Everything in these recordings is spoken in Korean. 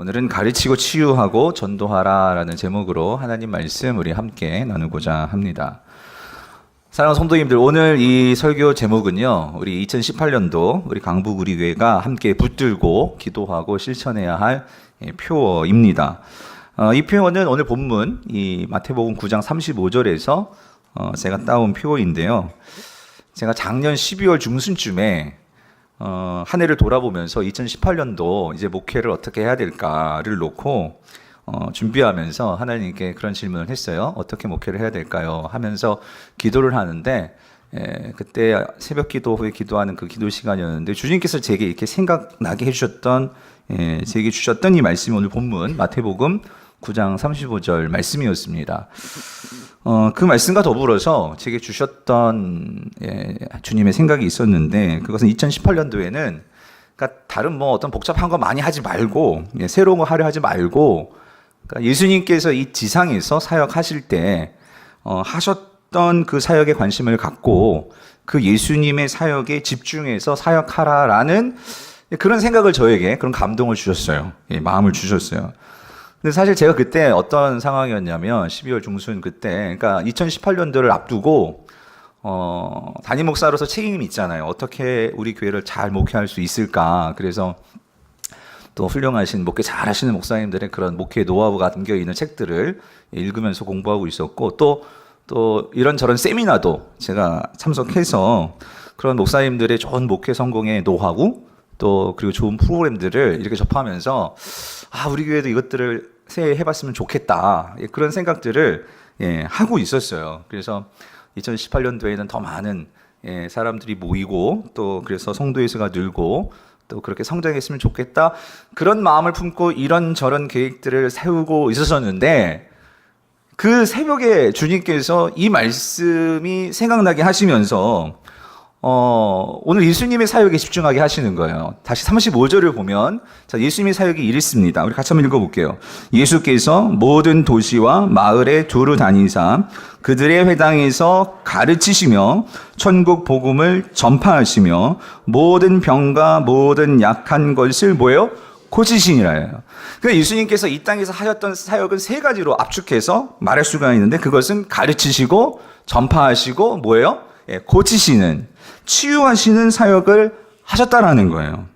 오늘은 가르치고 치유하고 전도하라라는 제목으로 하나님 말씀 우리 함께 나누고자 합니다. 사랑하는 성도님들, 오늘 이 설교 제목은요, 우리 2018년도 우리 강북우리교회가 함께 붙들고 기도하고 실천해야 할 표어입니다. 이 표어는 오늘 본문 이 마태복음 9장 35절에서 제가 따온 표어인데요. 제가 작년 12월 중순쯤에 한 해를 돌아보면서 2018년도 이제 목회를 어떻게 해야 될까를 놓고 준비하면서 하나님께 그런 질문을 했어요. 어떻게 목회를 해야 될까요? 하면서 기도를 하는데 그때 새벽 기도 후에 기도하는 그 기도 시간이었는데 주님께서 제게 이렇게 생각나게 해주셨던 제게 주셨던 이 말씀이 오늘 본문 마태복음 9장 35절 말씀이었습니다. 그 말씀과 더불어서 제게 주셨던 주님의 생각이 있었는데, 그것은 2018년도에는 그러니까 다른 어떤 복잡한 거 많이 하지 말고 새로운 거 하려 하지 말고, 그러니까 예수님께서 이 지상에서 사역하실 때 하셨던 그 사역에 관심을 갖고 그 예수님의 사역에 집중해서 사역하라라는 그런 생각을 저에게, 그런 감동을 주셨어요. 마음을 주셨어요. 근데 사실 제가 그때 어떤 상황이었냐면 12월 중순 그때, 그러니까 2018년도를 앞두고 담임 목사로서 책임이 있잖아요. 어떻게 우리 교회를 잘 목회할 수 있을까. 그래서 또 훌륭하신 목회 잘 하시는 목사님들의 그런 목회 노하우가 담겨 있는 책들을 읽으면서 공부하고 있었고, 또 이런저런 세미나도 제가 참석해서 그런 목사님들의 좋은 목회 성공의 노하우, 또 그리고 좋은 프로그램들을 이렇게 접하면서 우리 교회도 이것들을 새해 해봤으면 좋겠다, 그런 생각들을 하고 있었어요. 그래서 2018년도에는 더 많은 사람들이 모이고, 또 그래서 성도의 수가 늘고 또 그렇게 성장했으면 좋겠다, 그런 마음을 품고 이런저런 계획들을 세우고 있었었는데, 그 새벽에 주님께서 이 말씀이 생각나게 하시면서 오늘 예수님의 사역에 집중하게 하시는 거예요. 다시 35절을 보면, 자, 예수님의 사역이 이랬습니다. 우리 같이 한번 읽어볼게요. 예수께서 모든 도시와 마을에 두루 다니사 그들의 회당에서 가르치시며 천국 복음을 전파하시며 모든 병과 모든 약한 것을 뭐예요? 고치시니라예요. 그러니까 예수님께서 이 땅에서 하셨던 사역은 세 가지로 압축해서 말할 수가 있는데, 그것은 가르치시고 전파하시고 뭐예요? 고치시는, 치유하시는 사역을 하셨다라는 거예요.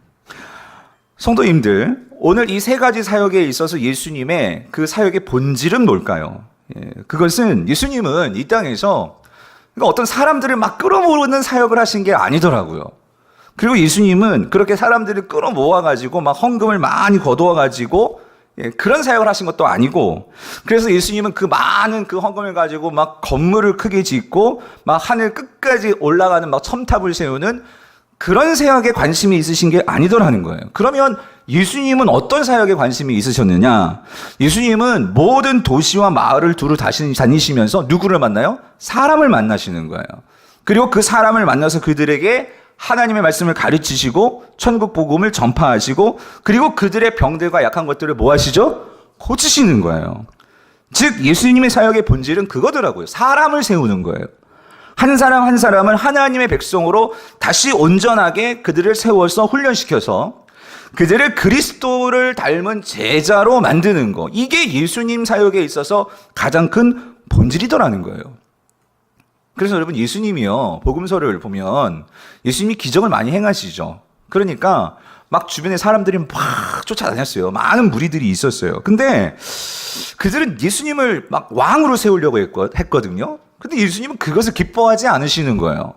성도님들, 오늘 이 세 가지 사역에 있어서 예수님의 그 사역의 본질은 뭘까요? 그것은 예수님은 이 땅에서 그러니까 어떤 사람들을 막 끌어모으는 사역을 하신 게 아니더라고요. 그리고 예수님은 그렇게 사람들을 끌어모아가지고 막 헌금을 많이 거두어가지고 그런 사역을 하신 것도 아니고, 그래서 예수님은 그 많은 그 헌금을 가지고 막 건물을 크게 짓고 막 하늘 끝까지 올라가는 막 첨탑을 세우는 그런 사역에 관심이 있으신 게 아니더라는 거예요. 그러면 예수님은 어떤 사역에 관심이 있으셨느냐? 예수님은 모든 도시와 마을을 두루 다니시면서 누구를 만나요? 사람을 만나시는 거예요. 그리고 그 사람을 만나서 그들에게 하나님의 말씀을 가르치시고 천국 복음을 전파하시고, 그리고 그들의 병들과 약한 것들을 뭐 하시죠? 고치시는 거예요. 즉 예수님의 사역의 본질은 그거더라고요. 사람을 세우는 거예요. 한 사람 한 사람을 하나님의 백성으로 다시 온전하게 그들을 세워서 훈련시켜서 그들을 그리스도를 닮은 제자로 만드는 거, 이게 예수님 사역에 있어서 가장 큰 본질이더라는 거예요. 그래서 여러분, 예수님이요, 복음서를 보면 예수님이 기적을 많이 행하시죠. 그러니까 막 주변에 사람들이 막 쫓아다녔어요. 많은 무리들이 있었어요. 근데 그들은 예수님을 막 왕으로 세우려고 했거든요. 근데 예수님은 그것을 기뻐하지 않으시는 거예요.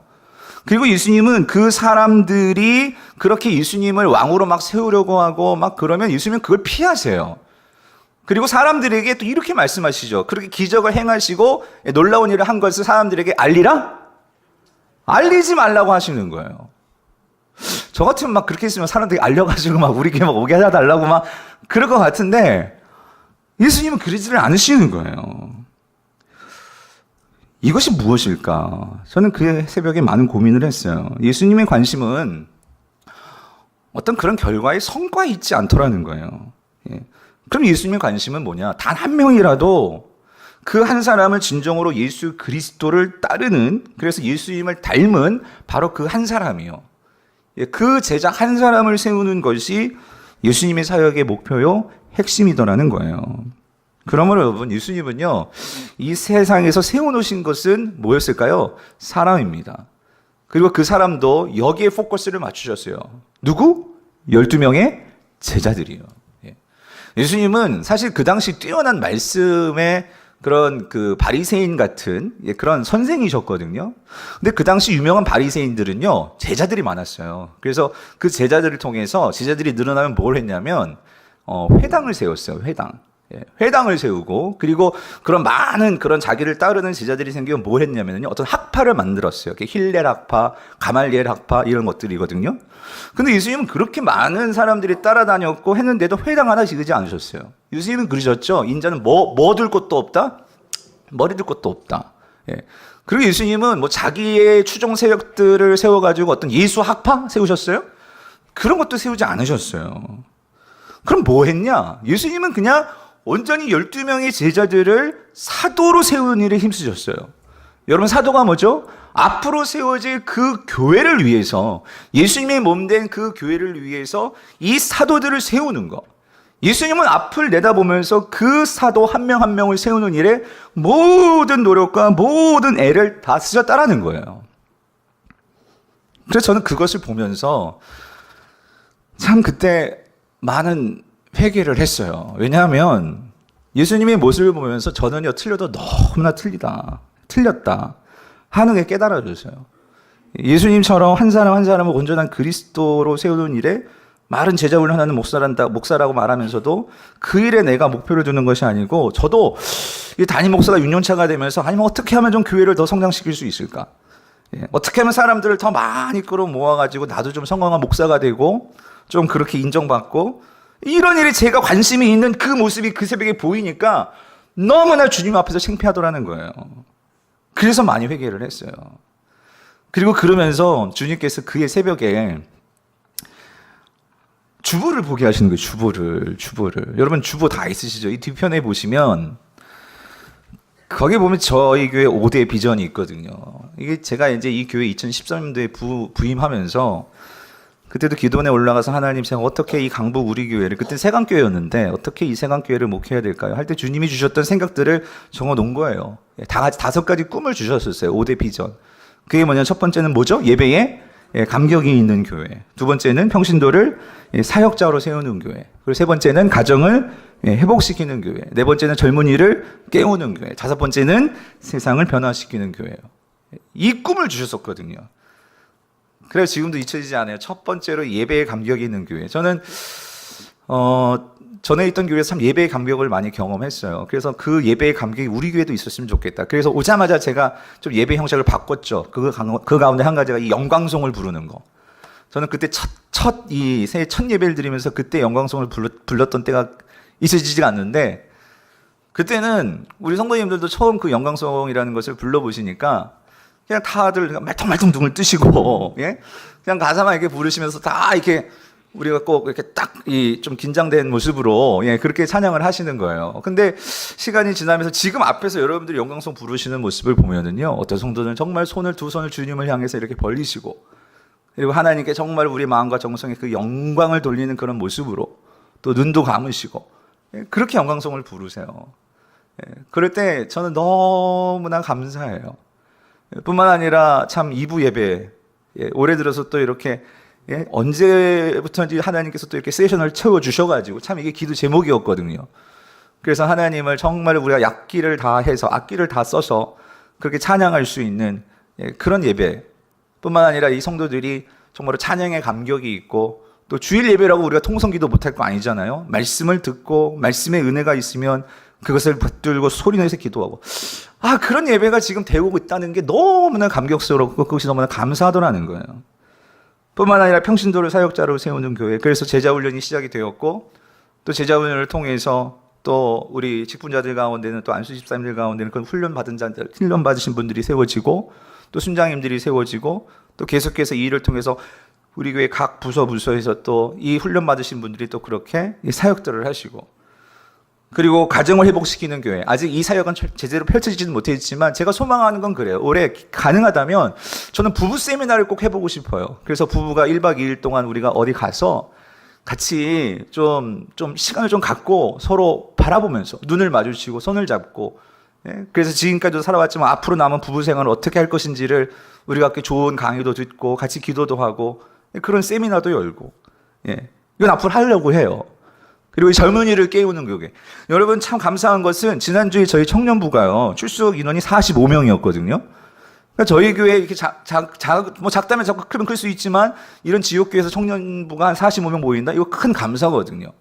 그리고 예수님은 그 사람들이 그렇게 예수님을 왕으로 막 세우려고 하고 막 그러면 예수님은 그걸 피하세요. 그리고 사람들에게 또 이렇게 말씀하시죠. 그렇게 기적을 행하시고 놀라운 일을 한 것을 사람들에게 알리라? 알리지 말라고 하시는 거예요. 저 같으면 막 그렇게 했으면 사람들이 알려가지고 막 우리 교회 막 오게 해달라고 막 그럴 것 같은데, 예수님은 그러지를 않으시는 거예요. 이것이 무엇일까? 저는 그 새벽에 많은 고민을 했어요. 예수님의 관심은 어떤 그런 결과의 성과에 있지 않더라는 거예요. 그럼 예수님의 관심은 뭐냐? 단 한 명이라도 그 한 사람을 진정으로 예수 그리스도를 따르는, 그래서 예수님을 닮은 바로 그 한 사람이요. 그 제자 한 사람을 세우는 것이 예수님의 사역의 목표요, 핵심이더라는 거예요. 그러므로 여러분, 예수님은요, 이 세상에서 세워놓으신 것은 뭐였을까요? 사람입니다. 그리고 그 사람도 여기에 포커스를 맞추셨어요. 누구? 12명의 제자들이요. 예수님은 사실 그 당시 뛰어난 말씀의 그런 그 바리새인 같은 그런 선생이셨거든요. 근데 그 당시 유명한 바리새인들은요, 제자들이 많았어요. 그래서 그 제자들을 통해서 제자들이 늘어나면 뭘 했냐면 회당을 세웠어요. 회당을 세우고, 그리고 그런 많은 그런 자기를 따르는 제자들이 생기면 뭘 했냐면요, 어떤 학파를 만들었어요. 힐렐 학파, 가말리엘 학파 이런 것들이거든요. 근데 예수님은 그렇게 많은 사람들이 따라다녔고 했는데도 회당 하나 지으지 않으셨어요. 예수님은 그러셨죠. 인자는 뭐 들 곳도 없다? 머리 들 곳도 없다. 그리고 예수님은 뭐 자기의 추종 세력들을 세워가지고 어떤 예수 학파 세우셨어요? 그런 것도 세우지 않으셨어요. 그럼 뭐 했냐? 예수님은 그냥 온전히 12명의 제자들을 사도로 세우는 일에 힘쓰셨어요. 여러분, 사도가 뭐죠? 앞으로 세워질 그 교회를 위해서, 예수님의 몸된 그 교회를 위해서 이 사도들을 세우는 거. 예수님은 앞을 내다보면서 그 사도 한 명 한 명을 세우는 일에 모든 노력과 모든 애를 다 쓰셨다라는 거예요. 그래서 저는 그것을 보면서 참 그때 많은 회개를 했어요. 왜냐하면 예수님의 모습을 보면서 저는요, 틀려도 너무나 틀렸다 하는 게 깨달아졌어요. 예수님처럼 한 사람 한 사람을 온전한 그리스도로 세우는 일에 마른 제자 훈련하는 목사라고 말하면서도 그 일에 내가 목표를 두는 것이 아니고, 저도 이 담임 목사가 6년차가 되면서 아니면 어떻게 하면 좀 교회를 더 성장시킬 수 있을까? 어떻게 하면 사람들을 더 많이 끌어 모아가지고 나도 좀 성공한 목사가 되고 좀 그렇게 인정받고, 이런 일에 제가 관심이 있는 그 모습이 그 새벽에 보이니까 너무나 주님 앞에서 창피하더라는 거예요. 그래서 많이 회개를 했어요. 그리고 그러면서 주님께서 그의 새벽에 주보를 보게 하시는 거예요. 주보를. 여러분, 주보 다 있으시죠? 이 뒤편에 보시면 거기 보면 저희 교회 5대 비전이 있거든요. 이게 제가 이제 이 교회 2013년도에 부임하면서 그때도 기도원에 올라가서 하나님, 제가 어떻게 이 강북 우리 교회를, 그때 세강교회였는데 어떻게 이 세강교회를 목회해야 될까요? 할 때 주님이 주셨던 생각들을 적어 놓은 거예요. 다 같이 5가지 꿈을 주셨었어요. 5대 비전. 그게 뭐냐면, 첫 번째는 뭐죠? 예배에 감격이 있는 교회. 두 번째는 평신도를 사역자로 세우는 교회. 그리고 세 번째는 가정을 회복시키는 교회. 네 번째는 젊은이를 깨우는 교회. 다섯 번째는 세상을 변화시키는 교회예요. 이 꿈을 주셨었거든요. 그래서 지금도 잊혀지지 않아요. 첫 번째로 예배에 감격이 있는 교회. 저는 전에 있던 교회에서 참 예배의 감격을 많이 경험했어요. 그래서 그 예배의 감격이 우리 교회도 있었으면 좋겠다. 그래서 오자마자 제가 좀 예배 형식을 바꿨죠. 그 가운데 한 가지가 이 영광송을 부르는 거. 저는 그때 새해 첫 예배를 드리면서 그때 영광송을 불렀던 때가 잊혀지지가 않는데, 그때는 우리 성도님들도 처음 그 영광송이라는 것을 불러보시니까 그냥 다들 말똥말똥 등을 뜨시고, 그냥 가사만 이렇게 부르시면서 다 이렇게 우리가 꼭 이렇게 딱 좀 긴장된 모습으로 그렇게 찬양을 하시는 거예요. 근데 시간이 지나면서 지금 앞에서 여러분들이 영광송 부르시는 모습을 보면은요, 어떤 성도는 정말 두 손을 주님을 향해서 이렇게 벌리시고, 그리고 하나님께 정말 우리 마음과 정성에 그 영광을 돌리는 그런 모습으로 또 눈도 감으시고 그렇게 영광송을 부르세요. 그럴 때 저는 너무나 감사해요. 뿐만 아니라 참 2부 예배, 올해 들어서 또 이렇게 언제부터인지 하나님께서 또 이렇게 세션을 채워주셔가지고 참 이게 기도 제목이었거든요. 그래서 하나님을 정말 우리가 악기를 다 써서 그렇게 찬양할 수 있는 그런 예배, 뿐만 아니라 이 성도들이 정말 찬양의 감격이 있고, 또 주일 예배라고 우리가 통성기도 못할 거 아니잖아요. 말씀을 듣고 말씀의 은혜가 있으면 그것을 붙들고 소리내서 기도하고, 그런 예배가 지금 되고 있다는 게 너무나 감격스럽고 그것이 너무나 감사하더라는 거예요. 뿐만 아니라 평신도를 사역자로 세우는 교회, 그래서 제자훈련이 시작이 되었고, 또 제자훈련을 통해서 또 우리 직분자들 가운데는, 또 안수 집사님들 가운데는 그 훈련 받으신 분들이 세워지고, 또 순장님들이 세워지고, 또 계속해서 이 일을 통해서 우리 교회 각 부서에서 또 이 훈련 받으신 분들이 또 그렇게 사역들을 하시고, 그리고 가정을 회복시키는 교회. 아직 이 사역은 제대로 펼쳐지지는 못했지만 제가 소망하는 건 그래요. 올해 가능하다면 저는 부부 세미나를 꼭 해보고 싶어요. 그래서 부부가 1박 2일 동안 우리가 어디 가서 같이 좀 시간을 좀 갖고 서로 바라보면서 눈을 마주치고 손을 잡고, 예? 그래서 지금까지도 살아왔지만 앞으로 남은 부부 생활을 어떻게 할 것인지를 우리가 이렇게 좋은 강의도 듣고 같이 기도도 하고, 예? 그런 세미나도 열고, 예? 이건 앞으로 하려고 해요. 그리고 이 젊은이를 깨우는 교회. 여러분 참 감사한 것은 지난주에 저희 청년부가요, 출석 인원이 45명이었거든요. 그러니까 저희 교회 이렇게 뭐 작다면 자꾸 크면 클 수 있지만 이런 지역교회에서 청년부가 한 45명 모인다? 이거 큰 감사거든요.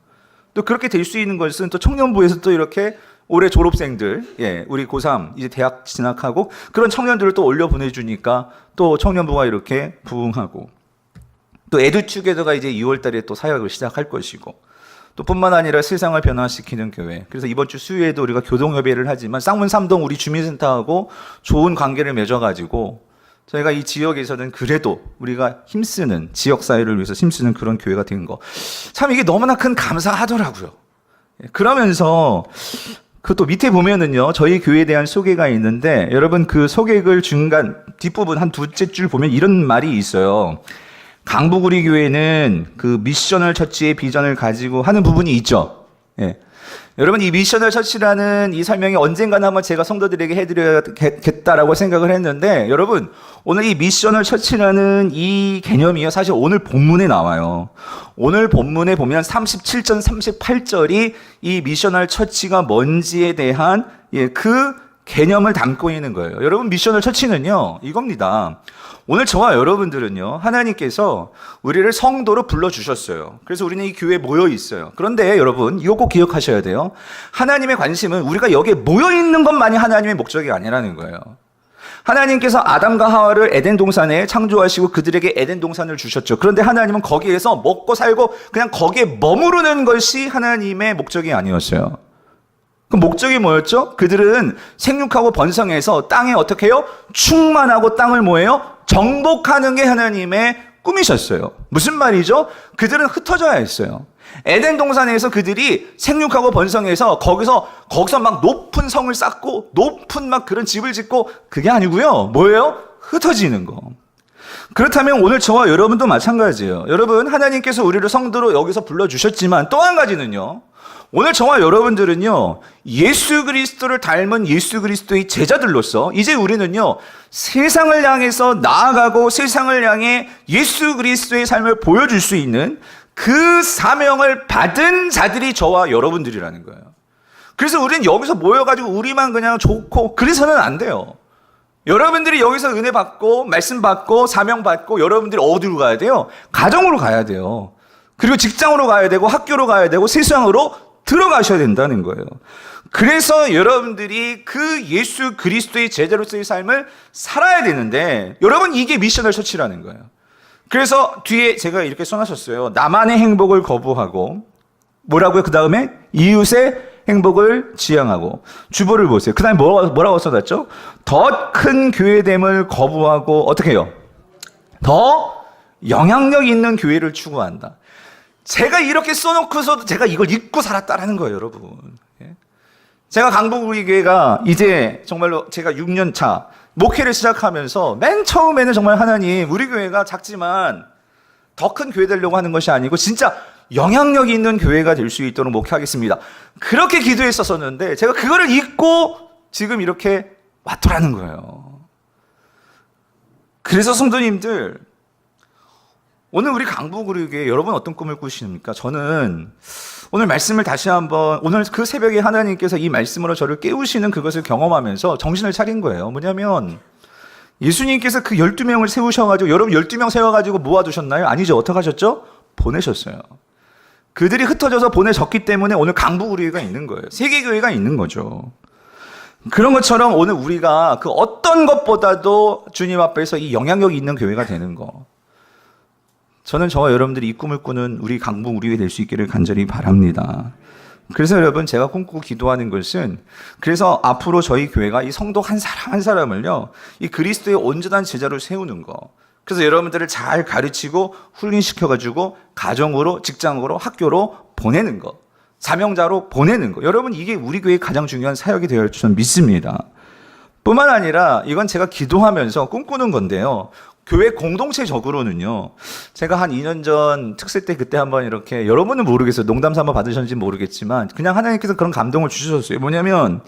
또 그렇게 될 수 있는 것은 또 청년부에서 또 이렇게 올해 졸업생들, 예, 우리 고3 이제 대학 진학하고 그런 청년들을 또 올려 보내주니까 또 청년부가 이렇게 부흥하고, 또 에듀투게더가 이제 2월 달에 또 사역을 시작할 것이고, 또 뿐만 아니라 세상을 변화시키는 교회. 그래서 이번 주 수요일에도 우리가 교동협의를 하지만 쌍문 3동 우리 주민센터하고 좋은 관계를 맺어가지고 저희가 이 지역에서는 그래도 우리가 힘쓰는, 지역사회를 위해서 힘쓰는 그런 교회가 된 거. 참 이게 너무나 큰 감사하더라고요. 그러면서 그것도 밑에 보면은요, 저희 교회에 대한 소개가 있는데, 여러분 그 소개글 중간 뒷부분 한 두째 줄 보면 이런 말이 있어요. 강북우리 교회는 그 미셔널 처치의 비전을 가지고 하는 부분이 있죠. 예. 여러분 이 미셔널 처치라는 이 설명이 언젠가는 한번 제가 성도들에게 해드려야겠다라고 생각을 했는데, 여러분 오늘 이 미셔널 처치라는 이 개념이요, 사실 오늘 본문에 나와요. 오늘 본문에 보면 37절 38절이 이 미셔널 처치가 뭔지에 대한, 예, 그 개념을 담고 있는 거예요. 여러분 미셔널 처치는요 이겁니다. 오늘 저와 여러분들은요, 하나님께서 우리를 성도로 불러주셨어요. 그래서 우리는 이 교회에 모여 있어요. 그런데 여러분 이거 꼭 기억하셔야 돼요. 하나님의 관심은 우리가 여기에 모여 있는 것만이 하나님의 목적이 아니라는 거예요. 하나님께서 아담과 하와를 에덴 동산에 창조하시고 그들에게 에덴 동산을 주셨죠. 그런데 하나님은 거기에서 먹고 살고 그냥 거기에 머무르는 것이 하나님의 목적이 아니었어요. 그 목적이 뭐였죠? 그들은 생육하고 번성해서 땅에 어떻게 해요? 충만하고 땅을 뭐예요? 정복하는 게 하나님의 꿈이셨어요. 무슨 말이죠? 그들은 흩어져야 했어요. 에덴 동산에서 그들이 생육하고 번성해서 거기서 막 높은 성을 쌓고 높은 막 그런 집을 짓고, 그게 아니고요. 뭐예요? 흩어지는 거. 그렇다면 오늘 저와 여러분도 마찬가지예요. 여러분 하나님께서 우리를 성도로 여기서 불러주셨지만 또 한 가지는요, 오늘 저와 여러분들은요, 예수 그리스도를 닮은 예수 그리스도의 제자들로서 이제 우리는요, 세상을 향해서 나아가고 세상을 향해 예수 그리스도의 삶을 보여줄 수 있는 그 사명을 받은 자들이 저와 여러분들이라는 거예요. 그래서 우리는 여기서 모여가지고 우리만 그냥 좋고 그래서는 안 돼요. 여러분들이 여기서 은혜 받고 말씀 받고 사명 받고 여러분들이 어디로 가야 돼요? 가정으로 가야 돼요. 그리고 직장으로 가야 되고 학교로 가야 되고 세상으로 들어가셔야 된다는 거예요. 그래서 여러분들이 그 예수 그리스도의 제자로서의 삶을 살아야 되는데, 여러분 이게 미셔널 처치라는 거예요. 그래서 뒤에 제가 이렇게 써놨었어요. 나만의 행복을 거부하고, 뭐라고요? 그 다음에 이웃의 행복을 지향하고. 주보를 보세요. 그 다음에 뭐라고 써놨죠? 더 큰 교회됨을 거부하고 어떻게 해요? 더 영향력 있는 교회를 추구한다. 제가 이렇게 써놓고서도 제가 이걸 잊고 살았다라는 거예요, 여러분. 제가 강북우리 교회가 이제 정말로 제가 6년 차 목회를 시작하면서 맨 처음에는 정말 하나님, 우리 교회가 작지만 더 큰 교회 되려고 하는 것이 아니고 진짜 영향력 있는 교회가 될 수 있도록 목회하겠습니다. 그렇게 기도했었었는데 제가 그거를 잊고 지금 이렇게 왔더라는 거예요. 그래서 성도님들, 오늘 우리 강북우리 교회 여러분 어떤 꿈을 꾸시십니까? 저는 오늘 말씀을 다시 한번, 오늘 그 새벽에 하나님께서 이 말씀으로 저를 깨우시는 그것을 경험하면서 정신을 차린 거예요. 뭐냐면 예수님께서 그 12명을 세우셔가지고, 여러분 12명 세워가지고 모아두셨나요? 아니죠. 어떻게 하셨죠? 보내셨어요. 그들이 흩어져서 보내졌기 때문에 오늘 강북우리 교회가 있는 거예요. 세계교회가 있는 거죠. 그런 것처럼 오늘 우리가 그 어떤 것보다도 주님 앞에서 이 영향력 있는 교회가 되는 거, 저는 저와 여러분들이 이 꿈을 꾸는 우리 강북 우리 교회 될 수 있기를 간절히 바랍니다. 그래서 여러분 제가 꿈꾸고 기도하는 것은, 그래서 앞으로 저희 교회가 이 성도 한 사람 한 사람을요, 이 그리스도의 온전한 제자로 세우는 거, 그래서 여러분들을 잘 가르치고 훈련시켜가지고 가정으로, 직장으로, 학교로 보내는 거, 사명자로 보내는 거, 여러분 이게 우리 교회의 가장 중요한 사역이 되어 저는 믿습니다. 뿐만 아니라 이건 제가 기도하면서 꿈꾸는 건데요, 교회 공동체적으로는요, 제가 한 2년 전 특세 때 그때 한번 이렇게, 여러분은 모르겠어요. 농담 삼아 받으셨는지 모르겠지만, 그냥 하나님께서 그런 감동을 주셨어요. 뭐냐면,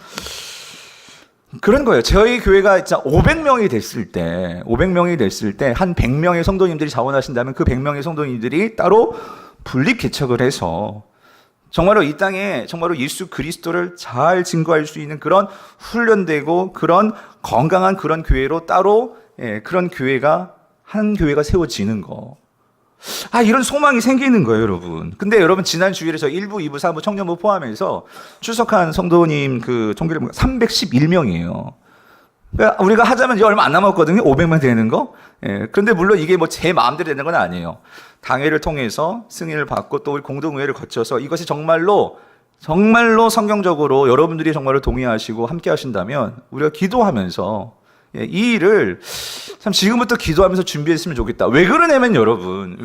그런 거예요. 저희 교회가 진짜 500명이 됐을 때, 한 100명의 성도님들이 자원하신다면 그 100명의 성도님들이 따로 분립 개척을 해서, 정말로 이 땅에 정말로 예수 그리스도를 잘 증거할 수 있는 그런 훈련되고 그런 건강한 그런 교회로 따로 그런 교회가 한 교회가 세워지는 거. 이런 소망이 생기는 거예요, 여러분. 근데 여러분 지난 주일에 저 1부, 2부, 3부 청년부 포함해서 출석한 성도님 그 통계를 보면 311명이에요. 그러니까 우리가 하자면 이제 얼마 안 남았거든요. 500만 되는 거. 그런데 물론 이게 뭐 제 마음대로 되는 건 아니에요. 당회를 통해서 승인을 받고 또 우리 공동의회를 거쳐서 이것이 정말로 성경적으로 여러분들이 정말로 동의하시고 함께 하신다면 우리가 기도하면서 이 일을 참 지금부터 기도하면서 준비했으면 좋겠다. 왜 그러냐면 여러분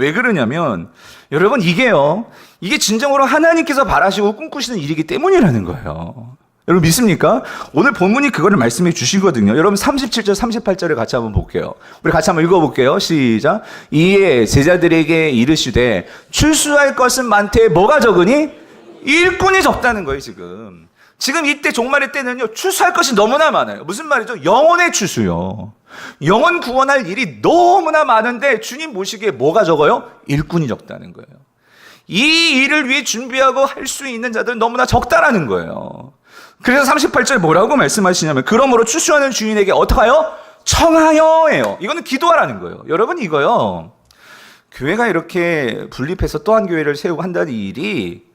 이게 진정으로 하나님께서 바라시고 꿈꾸시는 일이기 때문이라는 거예요. 여러분 믿습니까? 오늘 본문이 그거를 말씀해 주시거든요. 여러분 37절 38절을 같이 한번 볼게요. 우리 같이 한번 읽어볼게요. 시작. 이에 제자들에게 이르시되 출수할 것은 많되 뭐가 적으니? 일꾼이 적다는 거예요. 지금 이때 종말의 때는요, 추수할 것이 너무나 많아요. 무슨 말이죠? 영혼의 추수요. 영혼 구원할 일이 너무나 많은데 주님 모시기에 뭐가 적어요? 일꾼이 적다는 거예요. 이 일을 위해 준비하고 할 수 있는 자들은 너무나 적다라는 거예요. 그래서 38절 뭐라고 말씀하시냐면, 그러므로 추수하는 주인에게 어떡하여? 청하여예요. 이거는 기도하라는 거예요. 여러분 이거요, 교회가 이렇게 분립해서 또 한 교회를 세우고 한다는 일이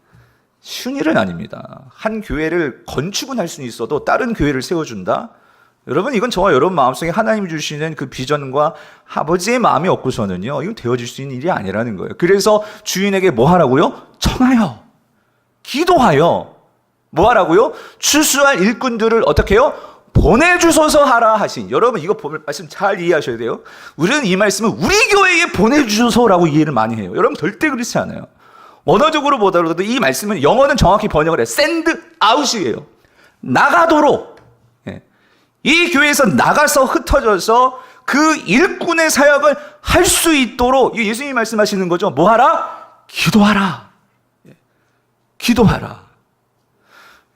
쉬운 일은 아닙니다. 한 교회를 건축은 할 수는 있어도 다른 교회를 세워준다? 여러분 이건 저와 여러분 마음속에 하나님이 주시는 그 비전과 아버지의 마음이 없고서는요, 이건 되어질 수 있는 일이 아니라는 거예요. 그래서 주인에게 뭐 하라고요? 청하여, 기도하여, 뭐 하라고요? 추수할 일꾼들을 어떻게 해요? 보내주소서 하라 하신. 여러분 이거 말씀 잘 이해하셔야 돼요. 우리는 이 말씀을 우리 교회에 보내주소서라고 이해를 많이 해요. 여러분 절대 그렇지 않아요. 언어적으로 보더라도 이 말씀은 영어는 정확히 번역을 해요. send out이에요. 나가도록. 이 교회에서 나가서 흩어져서 그 일꾼의 사역을 할 수 있도록 예수님이 말씀하시는 거죠. 뭐 하라? 기도하라. 기도하라.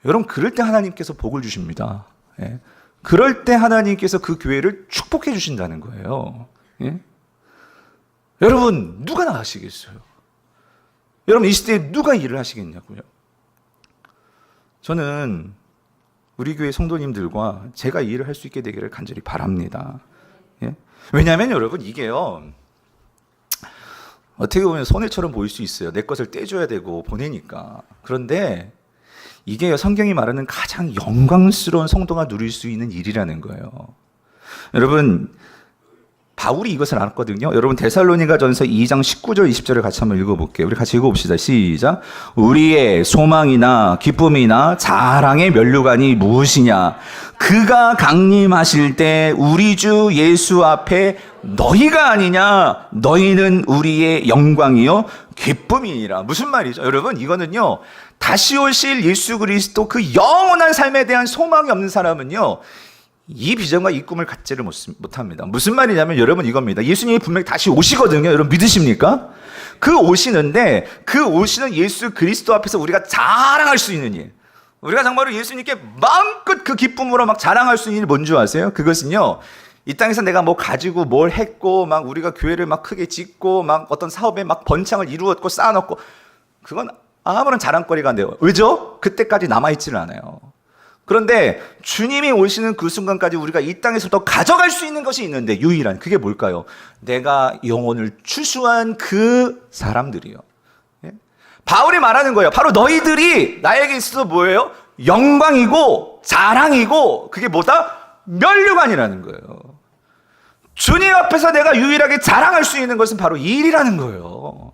여러분 그럴 때 하나님께서 복을 주십니다. 그럴 때 하나님께서 그 교회를 축복해 주신다는 거예요. 여러분 누가 나가시겠어요? 여러분 이 시대에 누가 일을 하시겠냐고요? 저는 우리 교회 성도님들과 제가 이 일을 할 수 있게 되기를 간절히 바랍니다. 왜냐하면 여러분 이게요, 어떻게 보면 손해처럼 보일 수 있어요. 내 것을 떼줘야 되고 보내니까. 그런데 이게 성경이 말하는 가장 영광스러운 성도가 누릴 수 있는 일이라는 거예요. 여러분 바울이 이것을 알았거든요. 여러분 데살로니가전서 2장 19절 20절을 같이 한번 읽어볼게요. 우리 같이 읽어봅시다. 시작. 우리의 소망이나 기쁨이나 자랑의 면류관이 무엇이냐? 그가 강림하실 때 우리 주 예수 앞에 너희가 아니냐? 너희는 우리의 영광이요 기쁨이니라. 무슨 말이죠? 여러분 이거는요, 다시 오실 예수 그리스도 그 영원한 삶에 대한 소망이 없는 사람은요, 이 비전과 이 꿈을 갖지를 못합니다. 무슨 말이냐면 여러분 이겁니다. 예수님이 분명히 다시 오시거든요. 여러분 믿으십니까? 그 오시는 예수 그리스도 앞에서 우리가 자랑할 수 있는 일, 우리가 정말로 예수님께 마음껏 그 기쁨으로 막 자랑할 수 있는 일이 뭔지 아세요? 그것은요, 이 땅에서 내가 뭐 가지고 뭘 했고 막 우리가 교회를 막 크게 짓고 막 어떤 사업에 막 번창을 이루었고 쌓아놓고, 그건 아무런 자랑거리가 안 돼요. 왜죠? 그때까지 남아있지는 않아요. 그런데 주님이 오시는 그 순간까지 우리가 이 땅에서도 가져갈 수 있는 것이 있는데, 유일한 그게 뭘까요? 내가 영혼을 추수한 그 사람들이요. 바울이 말하는 거예요. 바로 너희들이 나에게 있어서 뭐예요? 영광이고 자랑이고, 그게 뭐다? 면류관이라는 거예요. 주님 앞에서 내가 유일하게 자랑할 수 있는 것은 바로 이 일이라는 거예요.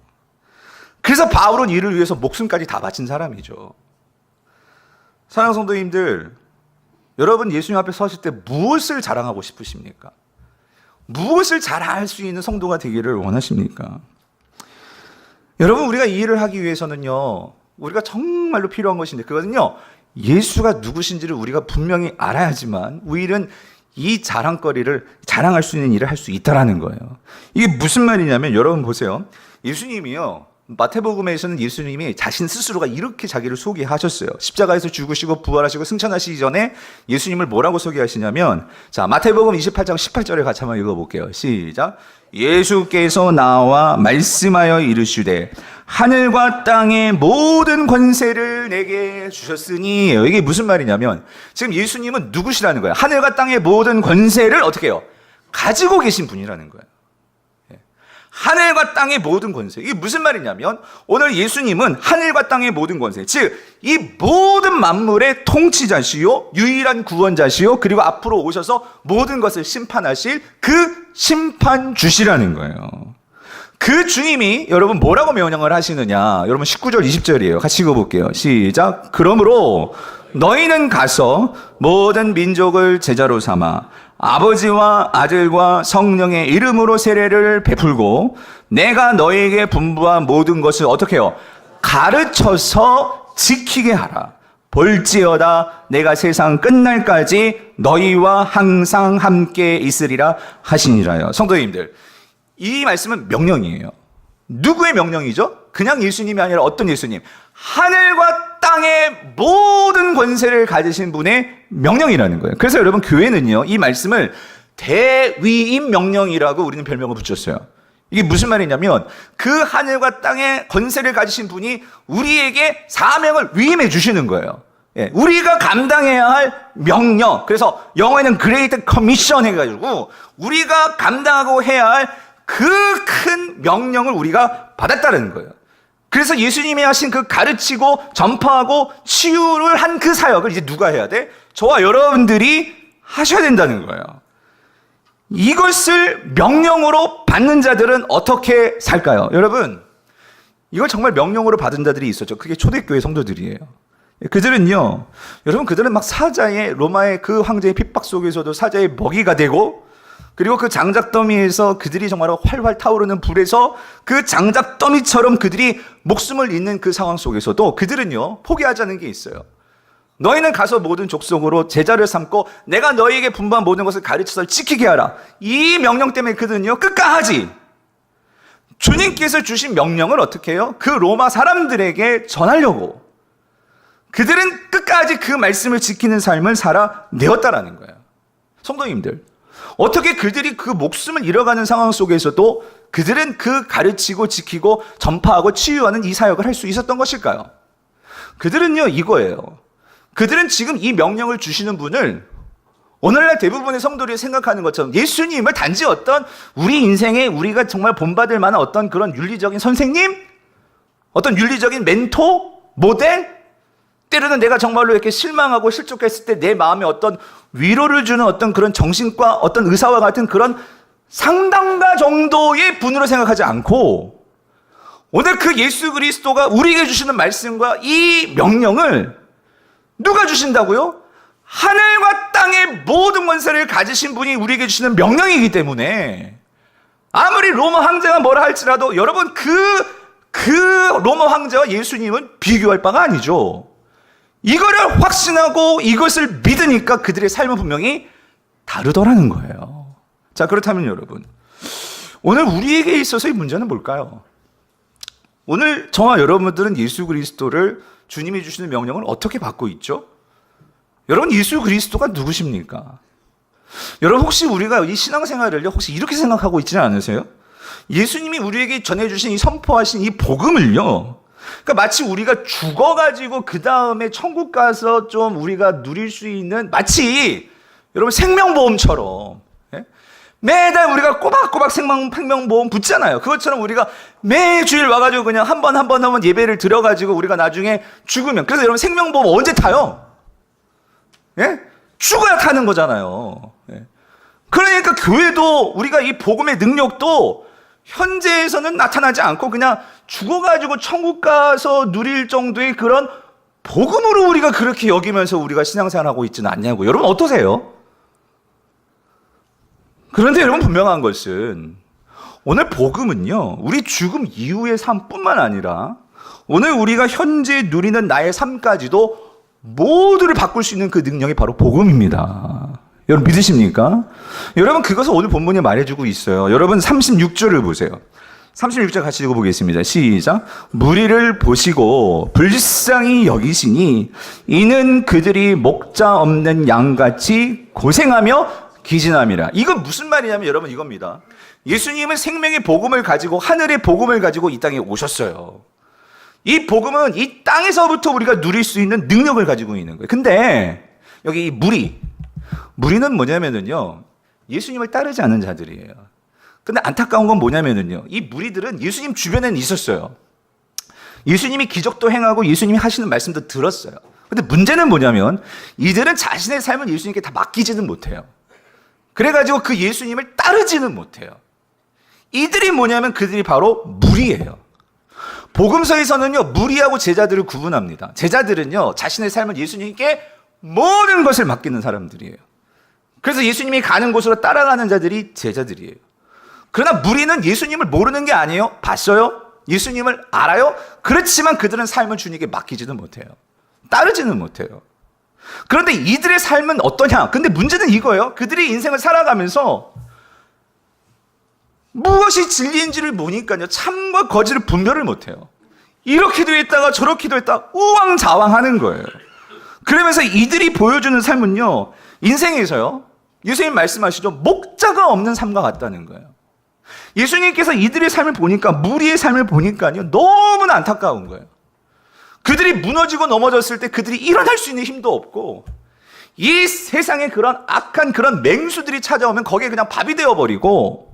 그래서 바울은 이를 위해서 목숨까지 다 바친 사람이죠. 사랑하는 성도님들, 여러분 예수님 앞에 서실 때 무엇을 자랑하고 싶으십니까? 무엇을 자랑할 수 있는 성도가 되기를 원하십니까? 여러분 우리가 이 일을 하기 위해서는요, 우리가 정말로 필요한 것인데, 그것은요, 예수가 누구신지를 우리가 분명히 알아야지만 우리는 이 자랑할 수 있는 일을 할 수 있다라는 거예요. 이게 무슨 말이냐면 여러분 보세요. 예수님이요. 마태복음에서는 예수님이 자신 스스로가 이렇게 자기를 소개하셨어요. 십자가에서 죽으시고 부활하시고 승천하시기 전에 예수님을 뭐라고 소개하시냐면, 자, 마태복음 28장 18절에 같이 한번 읽어볼게요. 시작. 예수께서 나와 말씀하여 이르시되 하늘과 땅의 모든 권세를 내게 주셨으니. 이게 무슨 말이냐면 지금 예수님은 누구시라는 거예요? 하늘과 땅의 모든 권세를 어떻게 해요? 가지고 계신 분이라는 거예요. 하늘과 땅의 모든 권세. 이게 무슨 말이냐면 오늘 예수님은 하늘과 땅의 모든 권세, 즉 이 모든 만물의 통치자시요 유일한 구원자시요 그리고 앞으로 오셔서 모든 것을 심판하실 그 심판주시라는 거예요. 그 주님이 여러분 뭐라고 명령을 하시느냐? 여러분 19절 20절이에요. 같이 읽어볼게요. 시작. 그러므로 너희는 가서 모든 민족을 제자로 삼아 아버지와 아들과 성령의 이름으로 세례를 베풀고 내가 너희에게 분부한 모든 것을 어떻게 해요? 가르쳐서 지키게 하라. 볼지어다 내가 세상 끝날까지 너희와 항상 함께 있으리라 하시니라요. 성도님들, 이 말씀은 명령이에요. 누구의 명령이죠? 그냥 예수님이 아니라 어떤 예수님? 하늘과 땅의 모든 권세를 가지신 분의 명령이라는 거예요. 그래서 여러분 교회는요, 이 말씀을 대위임 명령이라고 우리는 별명을 붙였어요. 이게 무슨 말이냐면 그 하늘과 땅의 권세를 가지신 분이 우리에게 사명을 위임해 주시는 거예요. 예, 우리가 감당해야 할 명령. 그래서 영어에는 Great Commission 해가지고 우리가 감당하고 해야 할 그 큰 명령을 우리가 받았다는 거예요. 그래서 예수님이 하신 그 가르치고 전파하고 치유를 한 그 사역을 이제 누가 해야 돼? 저와 여러분들이 하셔야 된다는 거예요. 이것을 명령으로 받는 자들은 어떻게 살까요? 여러분, 이걸 정말 명령으로 받은 자들이 있었죠. 그게 초대교회 성도들이에요. 그들은요, 여러분, 그들은 막 사자의, 로마의 그 황제의 핍박 속에서도 사자의 먹이가 되고, 그리고 그 장작더미에서 그들이 정말 활활 타오르는 불에서 그 장작더미처럼 그들이 목숨을 잃는 그 상황 속에서도 그들은요, 포기하자는 게 있어요. 너희는 가서 모든 족속으로 제자를 삼고 내가 너희에게 분부한 모든 것을 가르쳐서 지키게 하라. 이 명령 때문에 그들은요, 끝까지 주님께서 주신 명령을 어떻게 해요? 그 로마 사람들에게 전하려고 그들은 끝까지 그 말씀을 지키는 삶을 살아내었다라는 거예요. 성도님들, 어떻게 그들이 그 목숨을 잃어가는 상황 속에서도 그들은 그 가르치고 지키고 전파하고 치유하는 이 사역을 할 수 있었던 것일까요? 그들은요, 이거예요. 그들은 지금 이 명령을 주시는 분을 오늘날 대부분의 성도들이 생각하는 것처럼 예수님을 단지 어떤 우리 인생에 우리가 정말 본받을 만한 어떤 그런 윤리적인 선생님, 어떤 윤리적인 멘토, 모델, 때로는 내가 정말로 이렇게 실망하고 실족했을 때 내 마음에 어떤 위로를 주는 어떤 그런 정신과 어떤 의사와 같은 그런 상담가 정도의 분으로 생각하지 않고 오늘 그 예수 그리스도가 우리에게 주시는 말씀과 이 명령을 누가 주신다고요? 하늘과 땅의 모든 권세를 가지신 분이 우리에게 주시는 명령이기 때문에 아무리 로마 황제가 뭐라 할지라도 여러분 그 로마 황제와 예수님은 비교할 바가 아니죠. 이거를 확신하고 이것을 믿으니까 그들의 삶은 분명히 다르더라는 거예요. 자, 그렇다면 여러분, 오늘 우리에게 있어서의 문제는 뭘까요? 오늘 저와 여러분들은 예수 그리스도를 주님이 주시는 명령을 어떻게 받고 있죠? 여러분, 예수 그리스도가 누구십니까? 여러분, 혹시 우리가 이 신앙생활을요, 혹시 이렇게 생각하고 있지는 않으세요? 예수님이 우리에게 전해주신 이 선포하신 이 복음을요, 그러니까 마치 우리가 죽어가지고 그 다음에 천국 가서 좀 우리가 누릴 수 있는 마치 여러분 생명보험처럼, 예? 매달 우리가 꼬박꼬박 생명보험 붙잖아요. 그것처럼 우리가 매주일 와가지고 그냥 한 번 예배를 드려가지고 우리가 나중에 죽으면, 그래서 여러분 생명보험 언제 타요? 예? 죽어야 타는 거잖아요. 예? 그러니까 교회도 우리가 이 복음의 능력도 현재에서는 나타나지 않고 그냥 죽어가지고 천국 가서 누릴 정도의 그런 복음으로 우리가 그렇게 여기면서 우리가 신앙생활하고 있지는 않냐고. 여러분 어떠세요? 그런데 여러분 분명한 것은 오늘 복음은요, 우리 죽음 이후의 삶뿐만 아니라 오늘 우리가 현재 누리는 나의 삶까지도 모두를 바꿀 수 있는 그 능력이 바로 복음입니다. 여러분 믿으십니까? 여러분 그것을 오늘 본문이 말해주고 있어요. 여러분 36절을 보세요. 36절 같이 읽어보겠습니다. 시작. 무리를 보시고 불쌍히 여기시니 이는 그들이 목자 없는 양같이 고생하며 기진함이라. 이건 무슨 말이냐면 여러분 이겁니다. 예수님은 생명의 복음을 가지고 하늘의 복음을 가지고 이 땅에 오셨어요. 이 복음은 이 땅에서부터 우리가 누릴 수 있는 능력을 가지고 있는 거예요. 근데 여기 이 무리는 뭐냐면요, 예수님을 따르지 않는 자들이에요. 근데 안타까운 건 뭐냐면요, 이 무리들은 예수님 주변에는 있었어요. 예수님이 기적도 행하고 예수님이 하시는 말씀도 들었어요. 근데 문제는 뭐냐면 이들은 자신의 삶을 예수님께 다 맡기지는 못해요. 그래가지고 그 예수님을 따르지는 못해요. 이들이 뭐냐면 그들이 바로 무리예요. 복음서에서는요, 무리하고 제자들을 구분합니다. 제자들은요, 자신의 삶을 예수님께 모든 것을 맡기는 사람들이에요. 그래서 예수님이 가는 곳으로 따라가는 자들이 제자들이에요. 그러나 무리는 예수님을 모르는 게 아니에요. 봤어요? 예수님을 알아요? 그렇지만 그들은 삶을 주님께 맡기지는 못해요. 따르지는 못해요. 그런데 이들의 삶은 어떠냐? 근데 문제는 이거예요. 그들이 인생을 살아가면서 무엇이 진리인지를 모르니까요, 참과 거짓을 분별을 못해요. 이렇게도 했다가 저렇게도 했다가 우왕좌왕하는 거예요. 그러면서 이들이 보여주는 삶은요, 인생에서요, 예수님 말씀하시죠, 목자가 없는 삶과 같다는 거예요. 예수님께서 이들의 삶을 보니까, 무리의 삶을 보니까요, 너무나 안타까운 거예요. 그들이 무너지고 넘어졌을 때 그들이 일어날 수 있는 힘도 없고, 이 세상에 그런 악한 그런 맹수들이 찾아오면 거기에 그냥 밥이 되어버리고,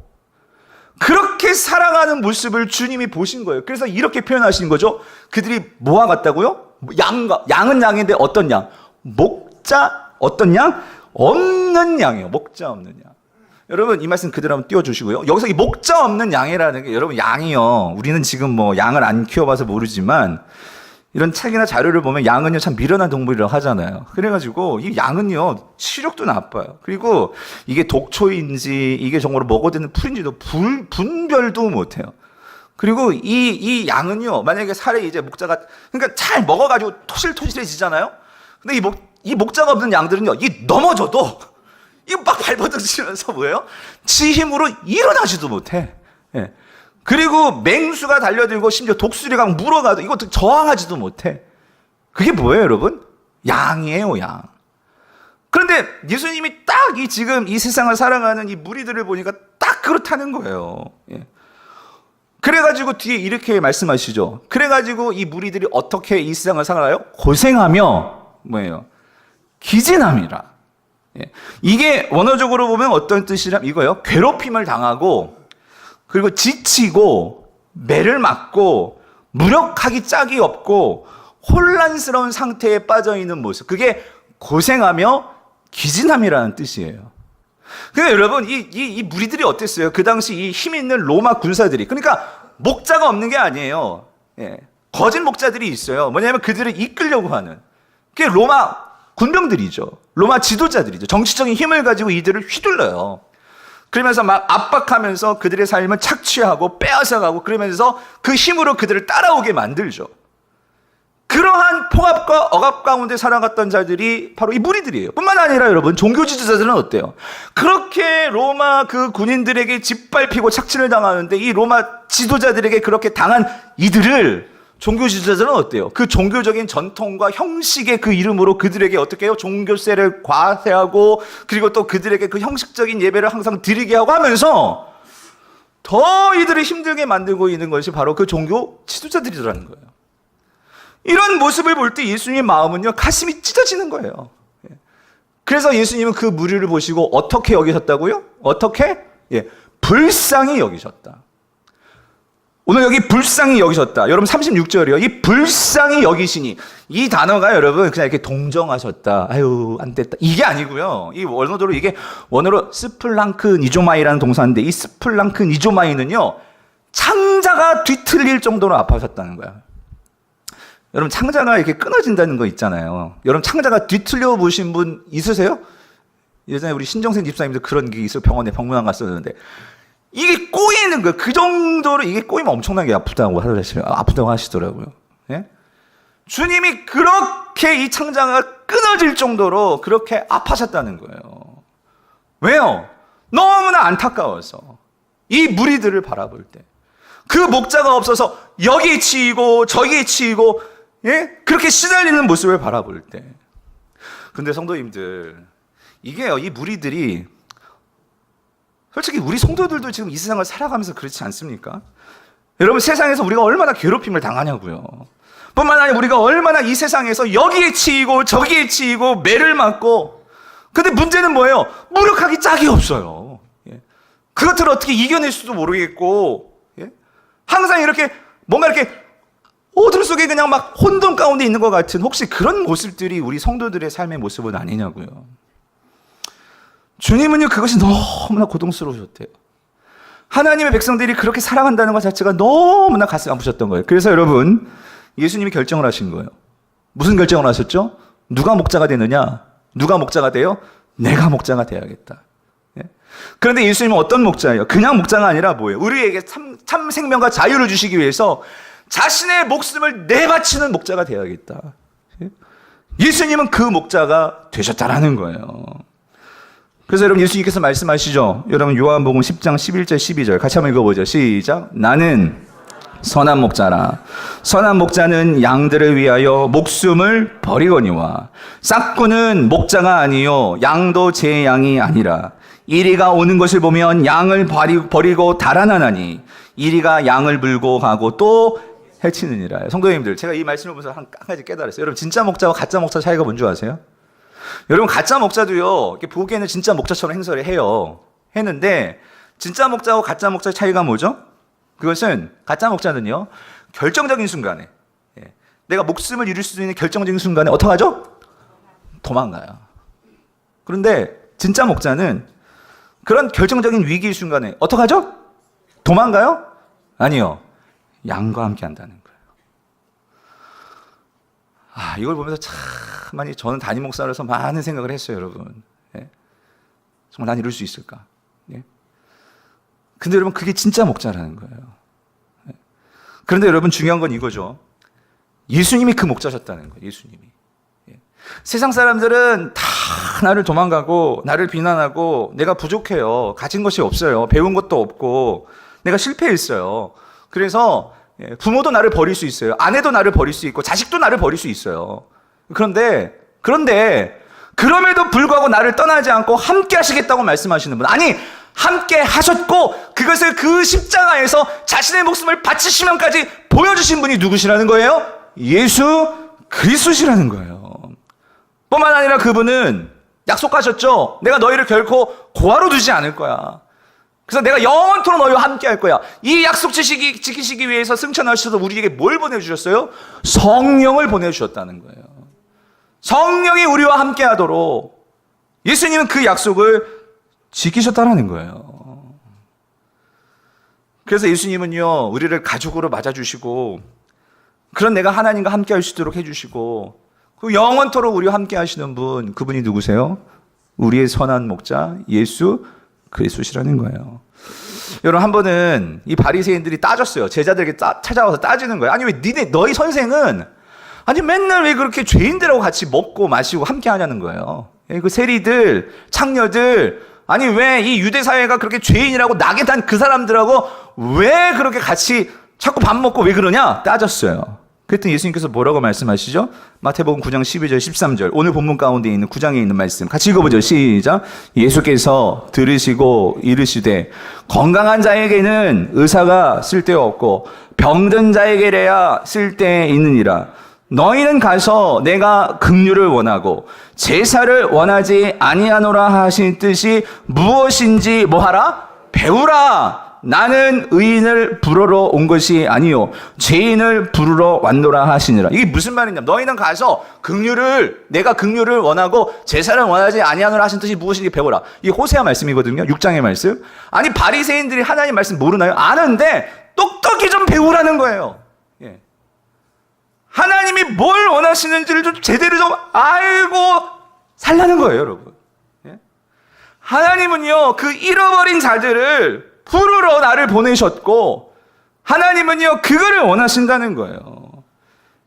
그렇게 살아가는 모습을 주님이 보신 거예요. 그래서 이렇게 표현하신 거죠. 그들이 뭐와 같다고요? 양은 양인데 어떤 양? 목자, 어떤 양? 없는 양이에요. 목자 없는 양. 여러분 이 말씀 그대로 한번 띄워주시고요. 여기서 이 목자 없는 양이라는 게, 여러분 양이요, 우리는 지금 뭐 양을 안 키워봐서 모르지만 이런 책이나 자료를 보면 양은요 참 미련한 동물이라고 하잖아요. 그래가지고 이 양은요 시력도 나빠요. 그리고 이게 독초인지 이게 정말로 먹어야 되는 풀인지도 분별도 못해요. 그리고 이 양은요, 만약에 살에 이제 목자가, 그러니까 잘 먹어가지고 토실토실해지잖아요. 근데 이 목자가 없는 양들은요, 이 넘어져도 이거 막 발버둥치면서 뭐예요? 지 힘으로 일어나지도 못해. 예. 그리고 맹수가 달려들고 심지어 독수리가 물어가도 이것도 저항하지도 못해. 그게 뭐예요, 여러분? 양이에요, 양. 그런데 예수님이 딱 이 지금 이 세상을 살아가는 이 무리들을 보니까 딱 그렇다는 거예요. 예. 그래가지고 뒤에 이렇게 말씀하시죠. 그래가지고 이 무리들이 어떻게 이 세상을 살아가요? 고생하며 뭐예요? 기진함이라. 예. 이게 원어적으로 보면 어떤 뜻이냐면 이거예요. 괴롭힘을 당하고, 그리고 지치고, 매를 맞고, 무력하기 짝이 없고, 혼란스러운 상태에 빠져 있는 모습. 그게 고생하며 기진함이라는 뜻이에요. 근데 여러분, 이 무리들이 어땠어요? 그 당시 이 힘 있는 로마 군사들이. 그러니까 목자가 없는 게 아니에요. 예. 거짓 목자들이 있어요. 뭐냐면 그들을 이끌려고 하는. 그게 로마 군병들이죠. 로마 지도자들이죠. 정치적인 힘을 가지고 이들을 휘둘러요. 그러면서 막 압박하면서 그들의 삶을 착취하고 빼앗아가고, 그러면서 그 힘으로 그들을 따라오게 만들죠. 그러한 폭압과 억압 가운데 살아갔던 자들이 바로 이 무리들이에요. 뿐만 아니라 여러분, 종교 지도자들은 어때요? 그렇게 로마 그 군인들에게 짓밟히고 착취를 당하는데 이 로마 지도자들에게 그렇게 당한 이들을 종교 지도자들은 어때요? 그 종교적인 전통과 형식의 그 이름으로 그들에게 어떻게 해요? 종교세를 과세하고, 그리고 또 그들에게 그 형식적인 예배를 항상 드리게 하고 하면서 더 이들을 힘들게 만들고 있는 것이 바로 그 종교 지도자들이라는 거예요. 이런 모습을 볼 때 예수님의 마음은요, 가슴이 찢어지는 거예요. 그래서 예수님은 그 무리를 보시고 어떻게 여기셨다고요? 어떻게? 예, 불쌍히 여기셨다. 오늘 여기 불쌍히 여기셨다. 여러분 36절이요. 이 불쌍히 여기시니, 이 단어가 여러분 그냥 이렇게 동정하셨다, 아유 안 됐다, 이게 아니고요. 이 원어로 이게 원어로 스플랑크 니조마이라는 동사인데, 이 스플랑크 니조마이는요, 창자가 뒤틀릴 정도로 아파하셨다는 거야. 여러분 창자가 이렇게 끊어진다는 거 있잖아요. 여러분 창자가 뒤틀려 보신 분 있으세요? 예전에 우리 신정생 집사님도 그런 게 있어요. 병원에 병문안 갔었는데 이게 꼬이는 거예요. 그 정도로 이게 꼬이면 엄청나게 아프다고 하시더라고요. 예? 주님이 그렇게 이 창자가 끊어질 정도로 그렇게 아파셨다는 거예요. 왜요? 너무나 안타까워서 이 무리들을 바라볼 때 그 목자가 없어서 여기에 치이고 저기에 치이고 그렇게 시달리는 모습을 바라볼 때 근데 성도님들 이게요 이 무리들이 솔직히 우리 성도들도 지금 이 세상을 살아가면서 그렇지 않습니까? 여러분 세상에서 우리가 얼마나 괴롭힘을 당하냐고요. 뿐만 아니라 우리가 얼마나 이 세상에서 여기에 치이고 저기에 치이고 매를 맞고 근데 문제는 뭐예요? 무력하기 짝이 없어요. 그것들을 어떻게 이겨낼 수도 모르겠고 항상 이렇게 뭔가 이렇게 어둠 속에 그냥 막 혼돈 가운데 있는 것 같은 혹시 그런 모습들이 우리 성도들의 삶의 모습은 아니냐고요. 주님은요 그것이 너무나 고통스러우셨대요. 하나님의 백성들이 그렇게 사랑한다는 것 자체가 너무나 가슴 아프셨던 거예요. 그래서 여러분 예수님이 결정을 하신 거예요. 무슨 결정을 하셨죠? 누가 목자가 되느냐? 누가 목자가 돼요? 내가 목자가 돼야겠다. 그런데 예수님은 어떤 목자예요? 그냥 목자가 아니라 뭐예요? 우리에게 참 생명과 자유를 주시기 위해서 자신의 목숨을 내바치는 목자가 되어야겠다. 예수님은 그 목자가 되셨다라는 거예요. 그래서 여러분 예수님께서 말씀하시죠. 여러분 요한복음 10장 11절 12절 같이 한번 읽어보죠. 시작. 나는 선한 목자라. 선한 목자는 양들을 위하여 목숨을 버리거니와 싹구는 목자가 아니요 양도 제 양이 아니라 이리가 오는 것을 보면 양을 버리고 달아나나니 이리가 양을 물고 가고 또 해치느니라. 성도님들 제가 이 말씀을 보면서 한 가지 깨달았어요. 여러분 진짜 목자와 가짜 목자 차이가 뭔지 아세요? 여러분 가짜 목자도요 보기에는 진짜 목자처럼 행세를 해요. 했는데 진짜 목자와 가짜 목자의 차이가 뭐죠? 그것은 가짜 목자는요 결정적인 순간에 내가 목숨을 잃을 수 있는 결정적인 순간에 어떻게 하죠? 도망가요. 그런데 진짜 목자는 그런 결정적인 위기의 순간에 어떻게 하죠? 도망가요? 아니요. 양과 함께 한다는 거예요. 이걸 보면서 참 많이 저는 담임 목사로서 많은 생각을 했어요, 여러분. 정말 난 이럴 수 있을까? 근데 여러분 그게 진짜 목자라는 거예요. 그런데 여러분 중요한 건 이거죠. 예수님이 그 목자셨다는 거예요. 예수님이. 세상 사람들은 다 나를 도망가고 나를 비난하고 내가 부족해요. 가진 것이 없어요. 배운 것도 없고 내가 실패했어요. 그래서 부모도 나를 버릴 수 있어요. 아내도 나를 버릴 수 있고 자식도 나를 버릴 수 있어요. 그런데 그럼에도 불구하고 나를 떠나지 않고 함께 하시겠다고 말씀하시는 분. 아니 함께 하셨고 그것을 그 십자가에서 자신의 목숨을 바치시면까지 보여주신 분이 누구시라는 거예요? 예수 그리스도시라는 거예요. 뿐만 아니라 그분은 약속하셨죠. 내가 너희를 결코 고아로 두지 않을 거야. 그래서 내가 영원토록 너희와 함께 할 거야. 이 약속 지키시기 위해서 승천하셔서 우리에게 뭘 보내주셨어요? 성령을 보내주셨다는 거예요. 성령이 우리와 함께 하도록 예수님은 그 약속을 지키셨다는 거예요. 그래서 예수님은요 우리를 가족으로 맞아주시고 그런 내가 하나님과 함께 할 수 있도록 해주시고 그 영원토록 우리와 함께 하시는 분 그분이 누구세요? 우리의 선한 목자 예수 그리스도시라는 거예요. 여러분 한 번은 이 바리새인들이 따졌어요. 제자들에게 찾아와서 따지는 거예요. 아니 왜 너희 선생은 아니 맨날 왜 그렇게 죄인들하고 같이 먹고 마시고 함께 하냐는 거예요. 그 세리들 창녀들 아니 왜 이 유대 사회가 그렇게 죄인이라고 낙에단 그 사람들하고 왜 그렇게 같이 자꾸 밥 먹고 왜 그러냐 따졌어요. 그랬더니 예수님께서 뭐라고 말씀하시죠? 마태복음 9장 12절 13절 오늘 본문 가운데 있는 9장에 있는 말씀 같이 읽어보죠. 시작. 예수께서 들으시고 이르시되 건강한 자에게는 의사가 쓸데없고 병든 자에게래야 쓸데 있느니라. 너희는 가서 내가 긍휼을 원하고 제사를 원하지 아니하노라 하신 뜻이 무엇인지 뭐하라? 배우라. 나는 의인을 부르러 온 것이 아니요 죄인을 부르러 왔노라 하시니라. 이게 무슨 말이냐면 너희는 가서 내가 긍휼을 원하고 제사를 원하지 아니하노라 하신 뜻이 무엇인지 배우라. 이게 호세아 말씀이거든요. 6장의 말씀. 아니 바리새인들이 하나님 말씀 모르나요? 아는데 똑똑히 좀 배우라는 거예요. 하나님이 뭘 원하시는지를 좀 제대로 좀 알고 살라는 거예요, 여러분. 하나님은요 그 잃어버린 자들을 부르러 나를 보내셨고 하나님은요 그거를 원하신다는 거예요.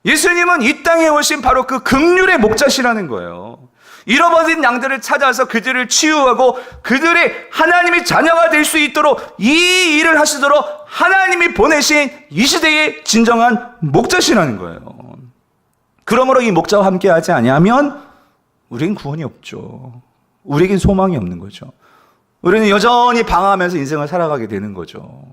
예수님은 이 땅에 오신 바로 그 긍휼의 목자시라는 거예요. 잃어버린 양들을 찾아서 그들을 치유하고 그들의 하나님의 자녀가 될 수 있도록 이 일을 하시도록 하나님이 보내신 이 시대의 진정한 목자시라는 거예요. 그러므로 이 목자와 함께하지 아니하면 우리는 구원이 없죠. 우리에겐 소망이 없는 거죠. 우리는 여전히 방황하면서 인생을 살아가게 되는 거죠.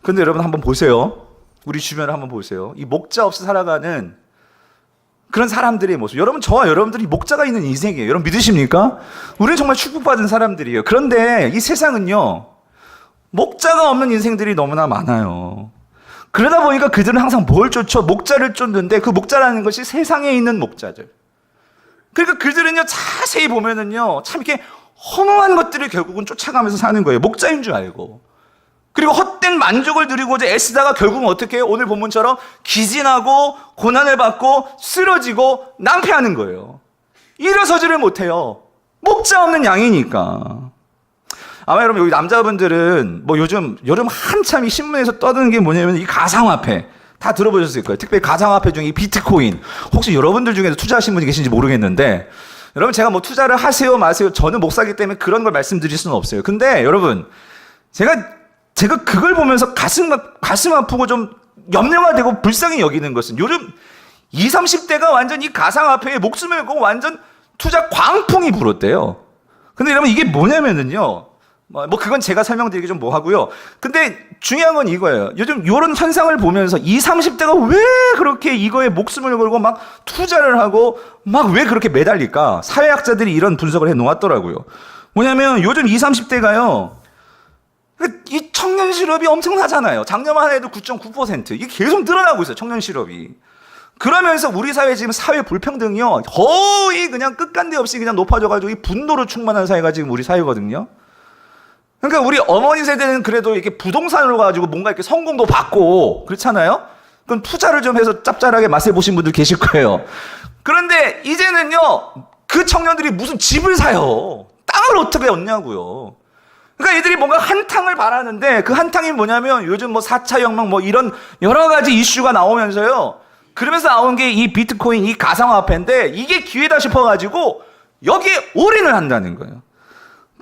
그런데 여러분 한번 보세요. 우리 주변을 한번 보세요. 이 목자 없이 살아가는 그런 사람들의 모습. 여러분, 저와 여러분들이 목자가 있는 인생이에요. 여러분 믿으십니까? 우리는 정말 축복받은 사람들이에요. 그런데 이 세상은요, 목자가 없는 인생들이 너무나 많아요. 그러다 보니까 그들은 항상 뭘 쫓죠? 목자를 쫓는데 그 목자라는 것이 세상에 있는 목자들. 그러니까 그들은요, 자세히 보면은요, 참 이렇게 허무한 것들을 결국은 쫓아가면서 사는 거예요. 목자인 줄 알고. 그리고 헛된 만족을 누리고자 애쓰다가 결국은 어떻게 해요? 오늘 본문처럼 기진하고 고난을 받고 쓰러지고 낭패하는 거예요. 일어서지를 못해요. 목자 없는 양이니까. 아마 여러분 여기 남자분들은 뭐 요즘 여름 한참 이 신문에서 떠드는 게 뭐냐면 이 가상화폐 다 들어보셨을 거예요. 특별히 가상화폐 중에 이 비트코인. 혹시 여러분들 중에서 투자하신 분이 계신지 모르겠는데 여러분 제가 뭐 투자를 하세요 마세요. 저는 목사기 때문에 그런 걸 말씀드릴 수는 없어요. 근데 여러분 제가 그걸 보면서 가슴 아프고 좀 염려가 되고 불쌍히 여기는 것은 요즘 20, 30대가 완전 이 가상화폐에 목숨을 걸고 완전 투자 광풍이 불었대요. 근데 여러분 이게 뭐냐면은요. 뭐 그건 제가 설명드리기 좀 뭐하고요. 근데 중요한 건 이거예요. 요즘 이런 현상을 보면서 20, 30대가 왜 그렇게 이거에 목숨을 걸고 막 투자를 하고 막 왜 그렇게 매달릴까? 사회학자들이 이런 분석을 해 놓았더라고요. 뭐냐면 요즘 20, 30대가요. 이 청년 실업이 엄청나잖아요. 작년만 해도 9.9%. 이게 계속 늘어나고 있어요. 청년 실업이. 그러면서 우리 사회 지금 사회 불평등이요. 거의 그냥 끝간데 없이 그냥 높아져가지고 이 분노로 충만한 사회가 지금 우리 사회거든요. 그러니까 우리 어머니 세대는 그래도 이렇게 부동산으로 가지고 뭔가 이렇게 성공도 받고 그렇잖아요. 그럼 투자를 좀 해서 짭짤하게 맛을 보신 분들 계실 거예요. 그런데 이제는요. 그 청년들이 무슨 집을 사요. 땅을 어떻게 얻냐고요. 그러니까 얘들이 뭔가 한탕을 바라는데 그 한탕이 뭐냐면 요즘 뭐 4차 혁명 뭐 이런 여러 가지 이슈가 나오면서요. 그러면서 나온 게 이 비트코인, 이 가상화폐인데 이게 기회다 싶어가지고 여기에 올인을 한다는 거예요.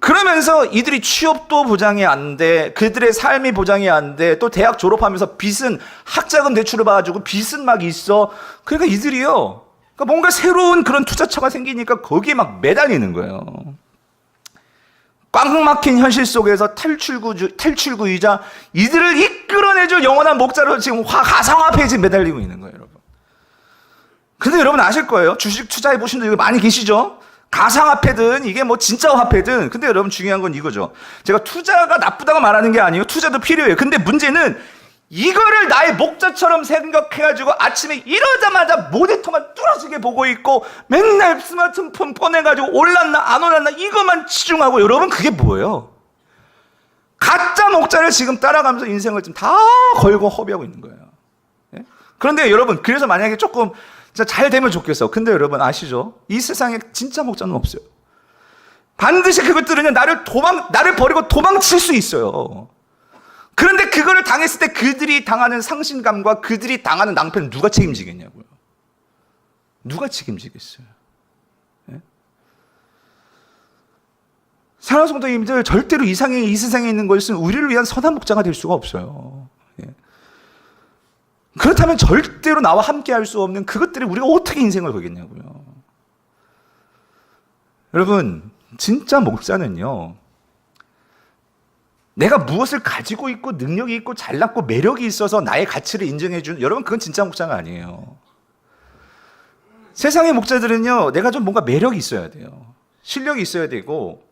그러면서 이들이 취업도 보장이 안 돼, 그들의 삶이 보장이 안 돼, 또 대학 졸업하면서 빚은 학자금 대출을 받아가지고 빚은 막 있어. 그러니까 이들이요. 그러니까 뭔가 새로운 그런 투자처가 생기니까 거기에 막 매달리는 거예요. 꽉 막힌 현실 속에서 탈출구이자 이들을 이끌어내줄 영원한 목자로 지금 가상화폐에 지금 매달리고 있는 거예요, 여러분. 근데 여러분 아실 거예요. 주식 투자해 보신 분들 많이 계시죠? 가상화폐든 이게 뭐 진짜 화폐든. 근데 여러분 중요한 건 이거죠. 제가 투자가 나쁘다고 말하는 게 아니에요. 투자도 필요해요. 근데 문제는 이거를 나의 목자처럼 생각해가지고 아침에 일어나자마자 모니터만 뚫어지게 보고 있고 맨날 스마트폰 꺼내가지고 올랐나 안 올랐나 이것만 치중하고 여러분 그게 뭐예요? 가짜 목자를 지금 따라가면서 인생을 지금 다 걸고 허비하고 있는 거예요. 예? 그런데 여러분 그래서 만약에 조금 진짜 잘 되면 좋겠어. 근데 여러분 아시죠? 이 세상에 진짜 목자는 없어요. 반드시 그것들은요 나를 버리고 도망칠 수 있어요. 그런데 그거를 당했을 때 그들이 당하는 상실감과 그들이 당하는 낭패는 누가 책임지겠냐고요. 누가 책임지겠어요. 예? 사랑하는 성도님들 절대로 이 세상에 있는 것은 우리를 위한 선한 목자가 될 수가 없어요. 예. 그렇다면 절대로 나와 함께 할 수 없는 그것들이 우리가 어떻게 인생을 걸겠냐고요. 여러분 진짜 목자는요. 내가 무엇을 가지고 있고 능력이 있고 잘났고 매력이 있어서 나의 가치를 인정해 주는 여러분 그건 진짜 목자가 아니에요. 세상의 목자들은요. 내가 좀 뭔가 매력이 있어야 돼요. 실력이 있어야 되고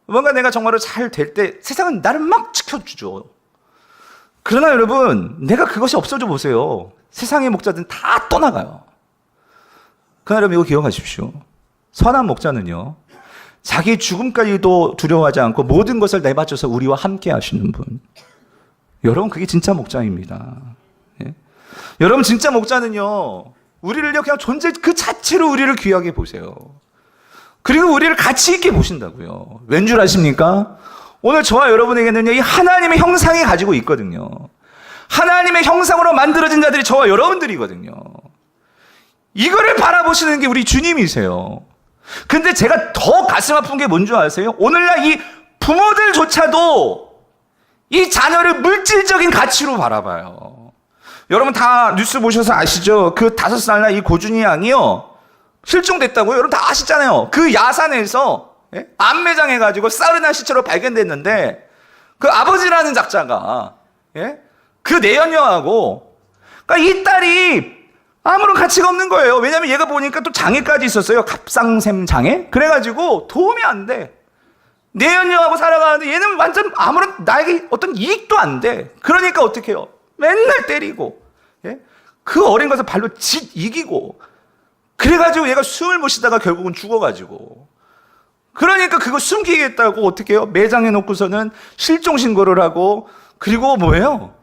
뭔가 내가 정말로 잘 될 때 세상은 나를 막 지켜주죠. 그러나 여러분 내가 그것이 없어져 보세요. 세상의 목자들은 다 떠나가요. 그러나 여러분 이거 기억하십시오. 선한 목자는요. 자기 죽음까지도 두려워하지 않고 모든 것을 내바쳐서 우리와 함께 하시는 분. 여러분 그게 진짜 목자입니다. 예? 여러분 진짜 목자는요. 우리를요 그냥 존재 그 자체로 우리를 귀하게 보세요. 그리고 우리를 가치 있게 보신다고요. 왠 줄 아십니까? 오늘 저와 여러분에게는요 이 하나님의 형상이 가지고 있거든요. 하나님의 형상으로 만들어진 자들이 저와 여러분들이거든요. 이거를 바라보시는 게 우리 주님이세요. 근데 제가 더 가슴 아픈 게 뭔지 아세요? 오늘날 이 부모들조차도 이 자녀를 물질적인 가치로 바라봐요. 여러분 다 뉴스 보셔서 아시죠? 그 5살 날 이 고준희 양이요, 실종됐다고요? 여러분 다 아시잖아요. 그 야산에서 암매장해가지고 싸른한 시체로 발견됐는데, 그 아버지라는 작자가 그 내연녀하고, 그러니까 이 딸이 아무런 가치가 없는 거예요. 왜냐면 얘가 보니까 또 장애까지 있었어요. 갑상샘 장애. 그래가지고 도움이 안 돼. 내연녀하고 살아가는데 얘는 완전 아무런 나에게 어떤 이익도 안 돼. 그러니까 어떻게 해요? 맨날 때리고, 그 어린 것을 발로 이기고, 그래가지고 얘가 숨을 못 쉬다가 결국은 죽어가지고, 그러니까 그거 숨기겠다고 어떻게 해요? 매장해 놓고서는 실종 신고를 하고, 그리고 뭐예요?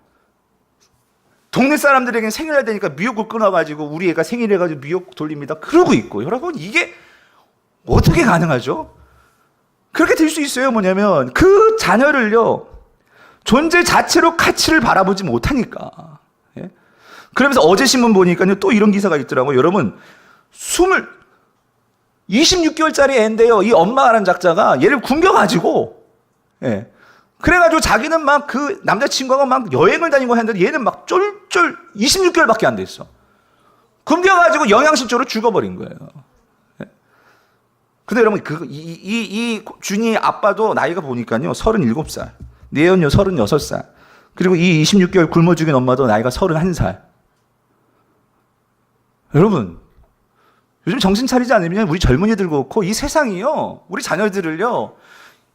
동네 사람들에게는 생일날 되니까 미역국 끊어가지고 우리 애가 생일해가지고 미역국 돌립니다. 그러고 있고. 여러분 이게 어떻게 가능하죠? 그렇게 될 수 있어요. 뭐냐면 그 자녀를요, 존재 자체로 가치를 바라보지 못하니까. 그러면서 어제 신문 보니까요, 또 이런 기사가 있더라고요. 여러분 26개월짜리 애인데요, 이 엄마라는 작자가 얘를 굶겨가지고, 그래가지고 자기는 막 그 남자친구하고 막 여행을 다니고 했는데 얘는 막 쫄쫄 26개월밖에 안 됐어. 굶겨가지고 영양실조로 죽어버린 거예요. 근데 여러분 이 준이 아빠도 나이가 보니까요 37살, 내연녀 36살, 그리고 이 26개월 굶어 죽인 엄마도 나이가 31살. 여러분 요즘 정신 차리지 않으면 우리 젊은이들 그렇고 이 세상이요, 우리 자녀들을요,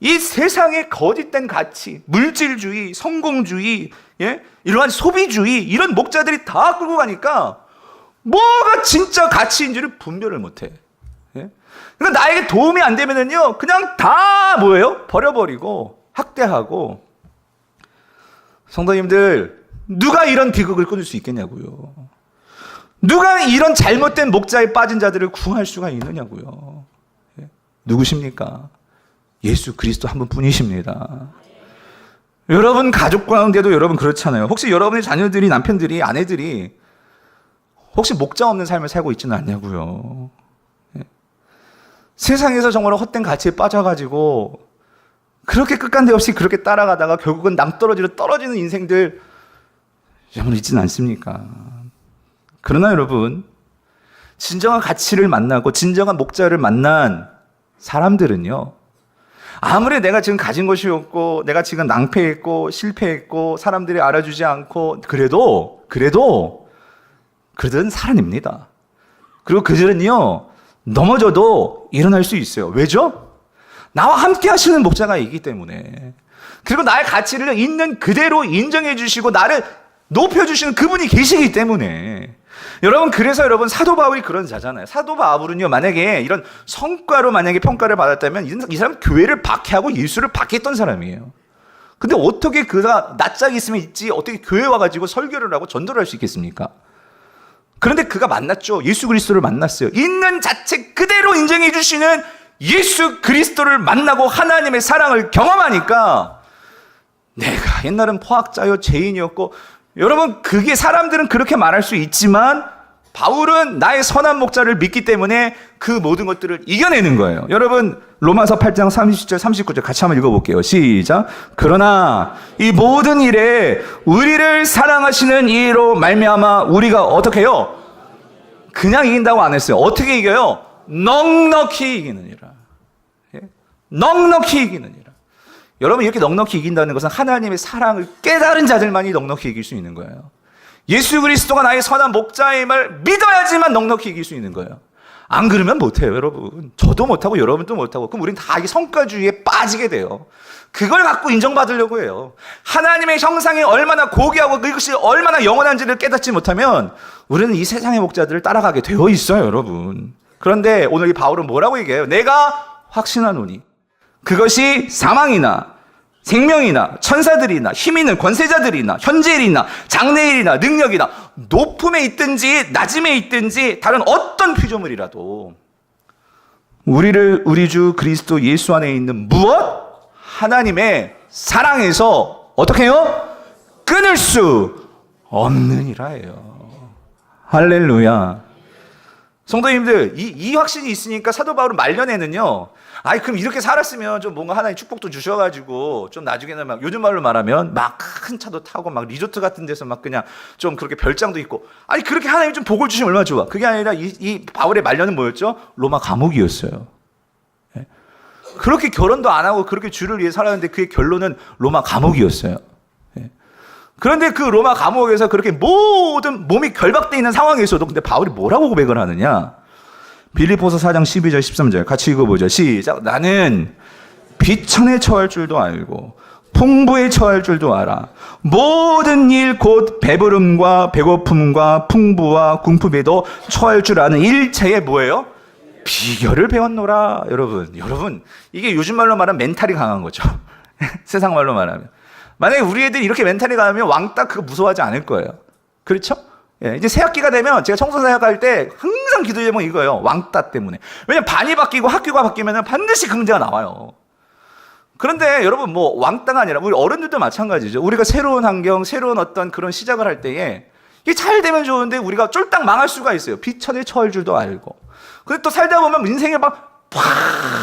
이 세상의 거짓된 가치, 물질주의, 성공주의, 이러한 소비주의, 이런 목자들이 다 끌고 가니까 뭐가 진짜 가치인지를 분별을 못해. 그러니까 나에게 도움이 안 되면은요, 그냥 다 뭐예요? 버려버리고 학대하고. 성도님들, 누가 이런 비극을 끊을 수 있겠냐고요. 누가 이런 잘못된 목자에 빠진 자들을 구할 수가 있느냐고요. 누구십니까? 예수 그리스도 한 분뿐이십니다. 여러분 가족 가운데도 여러분 그렇잖아요. 혹시 여러분의 자녀들이, 남편들이, 아내들이 혹시 목자 없는 삶을 살고 있지는 않냐고요. 세상에서 정말 헛된 가치에 빠져가지고 그렇게 끝간데 없이 그렇게 따라가다가 결국은 낭떠러지로 떨어지는 인생들 여러분 있지는 않습니까? 그러나 여러분, 진정한 가치를 만나고 진정한 목자를 만난 사람들은요, 아무리 내가 지금 가진 것이 없고 내가 지금 낭패했고 실패했고 사람들이 알아주지 않고 그래도 그들은 살아냅니다. 그리고 그들은요, 넘어져도 일어날 수 있어요. 왜죠? 나와 함께 하시는 목자가 있기 때문에. 그리고 나의 가치를 있는 그대로 인정해 주시고 나를 높여주시는 그분이 계시기 때문에. 여러분, 그래서 여러분 사도 바울이 그런 자잖아요. 사도 바울은요, 만약에 이런 성과로 만약에 평가를 받았다면 이 사람 교회를 박해하고 예수를 박해했던 사람이에요. 근데 어떻게 그가 낯짝이 있으면 있지 어떻게 교회 와가지고 설교를 하고 전도를 할 수 있겠습니까? 그런데 그가 만났죠. 예수 그리스도를 만났어요. 있는 자체 그대로 인정해 주시는 예수 그리스도를 만나고 하나님의 사랑을 경험하니까 내가 옛날은 포학자요 죄인이었고, 여러분 그게 사람들은 그렇게 말할 수 있지만 바울은 나의 선한 목자를 믿기 때문에 그 모든 것들을 이겨내는 거예요. 여러분 로마서 8장 30절 39절 같이 한번 읽어볼게요. 시작. 그러나 이 모든 일에 우리를 사랑하시는 이로 말미암아 우리가 어떻게 해요? 그냥 이긴다고 안 했어요. 어떻게 이겨요? 넉넉히 이기느니라. 넉넉히 이기느니라. 여러분 이렇게 넉넉히 이긴다는 것은 하나님의 사랑을 깨달은 자들만이 넉넉히 이길 수 있는 거예요. 예수 그리스도가 나의 선한 목자임을 믿어야지만 넉넉히 이길 수 있는 거예요. 안 그러면 못해요, 여러분. 저도 못하고 여러분도 못하고. 그럼 우리는 다 이 성과주의에 빠지게 돼요. 그걸 갖고 인정받으려고 해요. 하나님의 형상이 얼마나 고귀하고 그것이 얼마나 영원한지를 깨닫지 못하면 우리는 이 세상의 목자들을 따라가게 되어 있어요, 여러분. 그런데 오늘 이 바울은 뭐라고 얘기해요? 내가 확신하노니 그것이 사망이나 생명이나 천사들이나 힘있는 권세자들이나 현재일이나 장래일이나 능력이나 높음에 있든지 낮음에 있든지 다른 어떤 피조물이라도 우리를 우리 주 그리스도 예수 안에 있는 무엇? 하나님의 사랑에서 어떻게 해요? 끊을 수 없느니라 해요. 할렐루야. 성도님들, 이 확신이 있으니까 사도 바울은 말년에는요, 아이, 그럼 이렇게 살았으면 좀 뭔가 하나님 축복도 주셔가지고, 좀 나중에는 막, 요즘 말로 말하면, 막 큰 차도 타고, 막 리조트 같은 데서 막 그냥 좀 그렇게 별장도 있고, 아니, 그렇게 하나님 좀 복을 주시면 얼마나 좋아. 그게 아니라 이 바울의 말년은 뭐였죠? 로마 감옥이었어요. 예? 그렇게 결혼도 안 하고 그렇게 주를 위해 살았는데 그의 결론은 로마 감옥이었어요. 예? 그런데 그 로마 감옥에서 그렇게 모든 몸이 결박되어 있는 상황에서도 근데 바울이 뭐라고 고백을 하느냐? 빌립보서 4장 12절 13절 같이 읽어보죠. 시작. 나는 비천에 처할 줄도 알고 풍부에 처할 줄도 알아. 모든 일 곧 배부름과 배고픔과 풍부와 궁핍에도 처할 줄 아는 일체의 뭐예요? 비결을 배웠노라. 여러분 이게 요즘 말로 말하면 멘탈이 강한 거죠. 세상 말로 말하면 만약에 우리 애들이 이렇게 멘탈이 강하면 왕따 그거 무서워하지 않을 거예요. 그렇죠? 예, 이제 새 학기가 되면 제가 청소년 할 때 항상 기도 제목이 이거예요. 왕따 때문에. 왜냐면 반이 바뀌고 학교가 바뀌면 반드시 그 문제가 나와요. 그런데 여러분 뭐 왕따가 아니라 우리 어른들도 마찬가지죠. 우리가 새로운 환경, 새로운 어떤 그런 시작을 할 때에 이게 잘 되면 좋은데 우리가 쫄딱 망할 수가 있어요. 비천에 처할 줄도 알고. 근데 또 살다 보면 인생에 막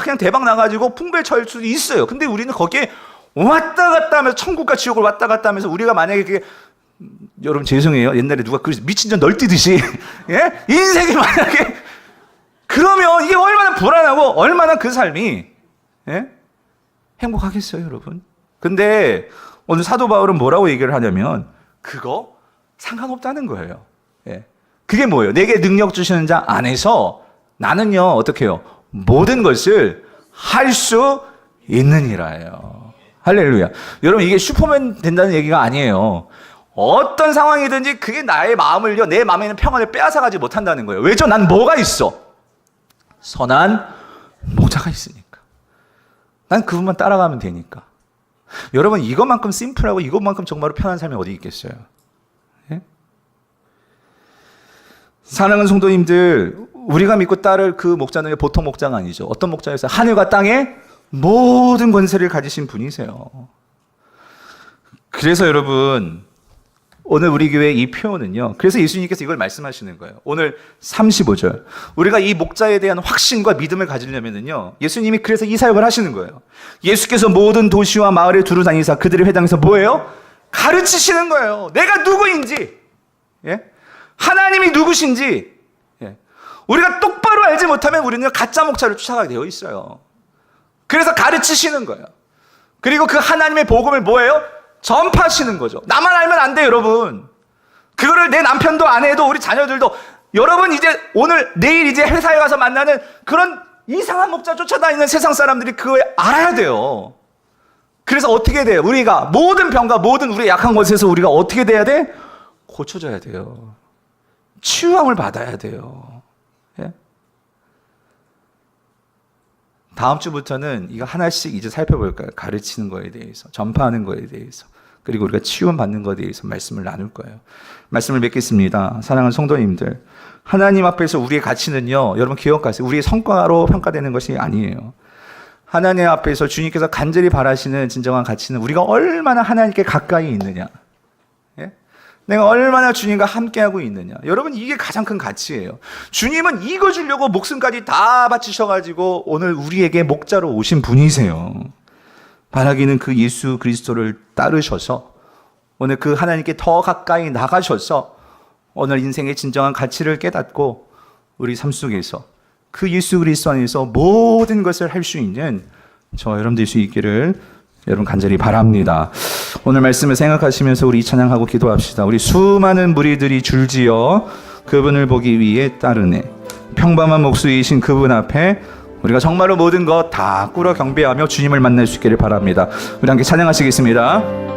그냥 대박 나가지고 풍부에 처할 수도 있어요. 근데 우리는 거기에 왔다 갔다 하면서 천국과 지옥을 왔다 갔다 하면서 우리가 만약에 그게 여러분 죄송해요. 옛날에 누가 미친 전 널뛰듯이 예? 인생이 만약에 그러면 이게 얼마나 불안하고 얼마나 그 삶이 예? 행복하겠어요, 여러분. 근데 오늘 사도 바울은 뭐라고 얘기를 하냐면 그거 상관없다는 거예요. 예. 그게 뭐예요? 내게 능력 주시는 자 안에서 나는요 어떻게 해요? 모든 것을 할 수 있느니라예요. 할렐루야. 여러분 이게 슈퍼맨 된다는 얘기가 아니에요. 어떤 상황이든지 그게 나의 마음을요, 내 마음에 있는 평안을 빼앗아가지 못한다는 거예요. 왜죠? 난 뭐가 있어? 선한 목자가 있으니까. 난 그분만 따라가면 되니까. 여러분 이것만큼 심플하고 이것만큼 정말로 편한 삶이 어디 있겠어요? 예? 사랑하는 성도님들, 우리가 믿고 따를 그 목자는 보통 목자가 아니죠. 어떤 목자였어요? 하늘과 땅에 모든 권세를 가지신 분이세요. 그래서 여러분 오늘 우리 교회 이 표현은요. 그래서 예수님께서 이걸 말씀하시는 거예요. 오늘 35절. 우리가 이 목자에 대한 확신과 믿음을 가지려면은요. 예수님이 그래서 이 사역을 하시는 거예요. 예수께서 모든 도시와 마을에 두루 다니사 그들의 회당에서 뭐예요? 가르치시는 거예요. 내가 누구인지. 예? 하나님이 누구신지. 예. 우리가 똑바로 알지 못하면 우리는 가짜 목자를 쫓아가게 되어 있어요. 그래서 가르치시는 거예요. 그리고 그 하나님의 복음을 뭐예요? 전파하시는 거죠. 나만 알면 안 돼요, 여러분. 그거를 내 남편도 아내도 우리 자녀들도 여러분 이제 오늘 내일 이제 회사에 가서 만나는 그런 이상한 목자 쫓아다니는 세상 사람들이 그거 알아야 돼요. 그래서 어떻게 돼요? 우리가 모든 병과 모든 우리의 약한 것에서 우리가 어떻게 돼야 돼? 고쳐져야 돼요. 치유함을 받아야 돼요. 예? 다음 주부터는 이거 하나씩 이제 살펴볼까요? 가르치는 거에 대해서, 전파하는 거에 대해서, 그리고 우리가 치유함 받는 거에 대해서 말씀을 나눌 거예요. 말씀을 맺겠습니다. 사랑하는 성도님들, 하나님 앞에서 우리의 가치는요, 여러분 기억하세요. 우리의 성과로 평가되는 것이 아니에요. 하나님 앞에서 주님께서 간절히 바라시는 진정한 가치는 우리가 얼마나 하나님께 가까이 있느냐, 예? 내가 얼마나 주님과 함께하고 있느냐. 여러분 이게 가장 큰 가치예요. 주님은 이거 주려고 목숨까지 다 바치셔가지고 오늘 우리에게 목자로 오신 분이세요. 바라기는 그 예수 그리스도를 따르셔서 오늘 그 하나님께 더 가까이 나가셔서 오늘 인생의 진정한 가치를 깨닫고 우리 삶 속에서 그 예수 그리스도 안에서 모든 것을 할 수 있는 저 여러분 될 수 있기를 여러분 간절히 바랍니다. 오늘 말씀을 생각하시면서 우리 찬양하고 기도합시다. 우리 수많은 무리들이 줄지어 그분을 보기 위해 따르네. 평범한 목수이신 그분 앞에 우리가 정말로 모든 것 다 꿇어 경배하며 주님을 만날 수 있기를 바랍니다. 우리 함께 찬양하시겠습니다.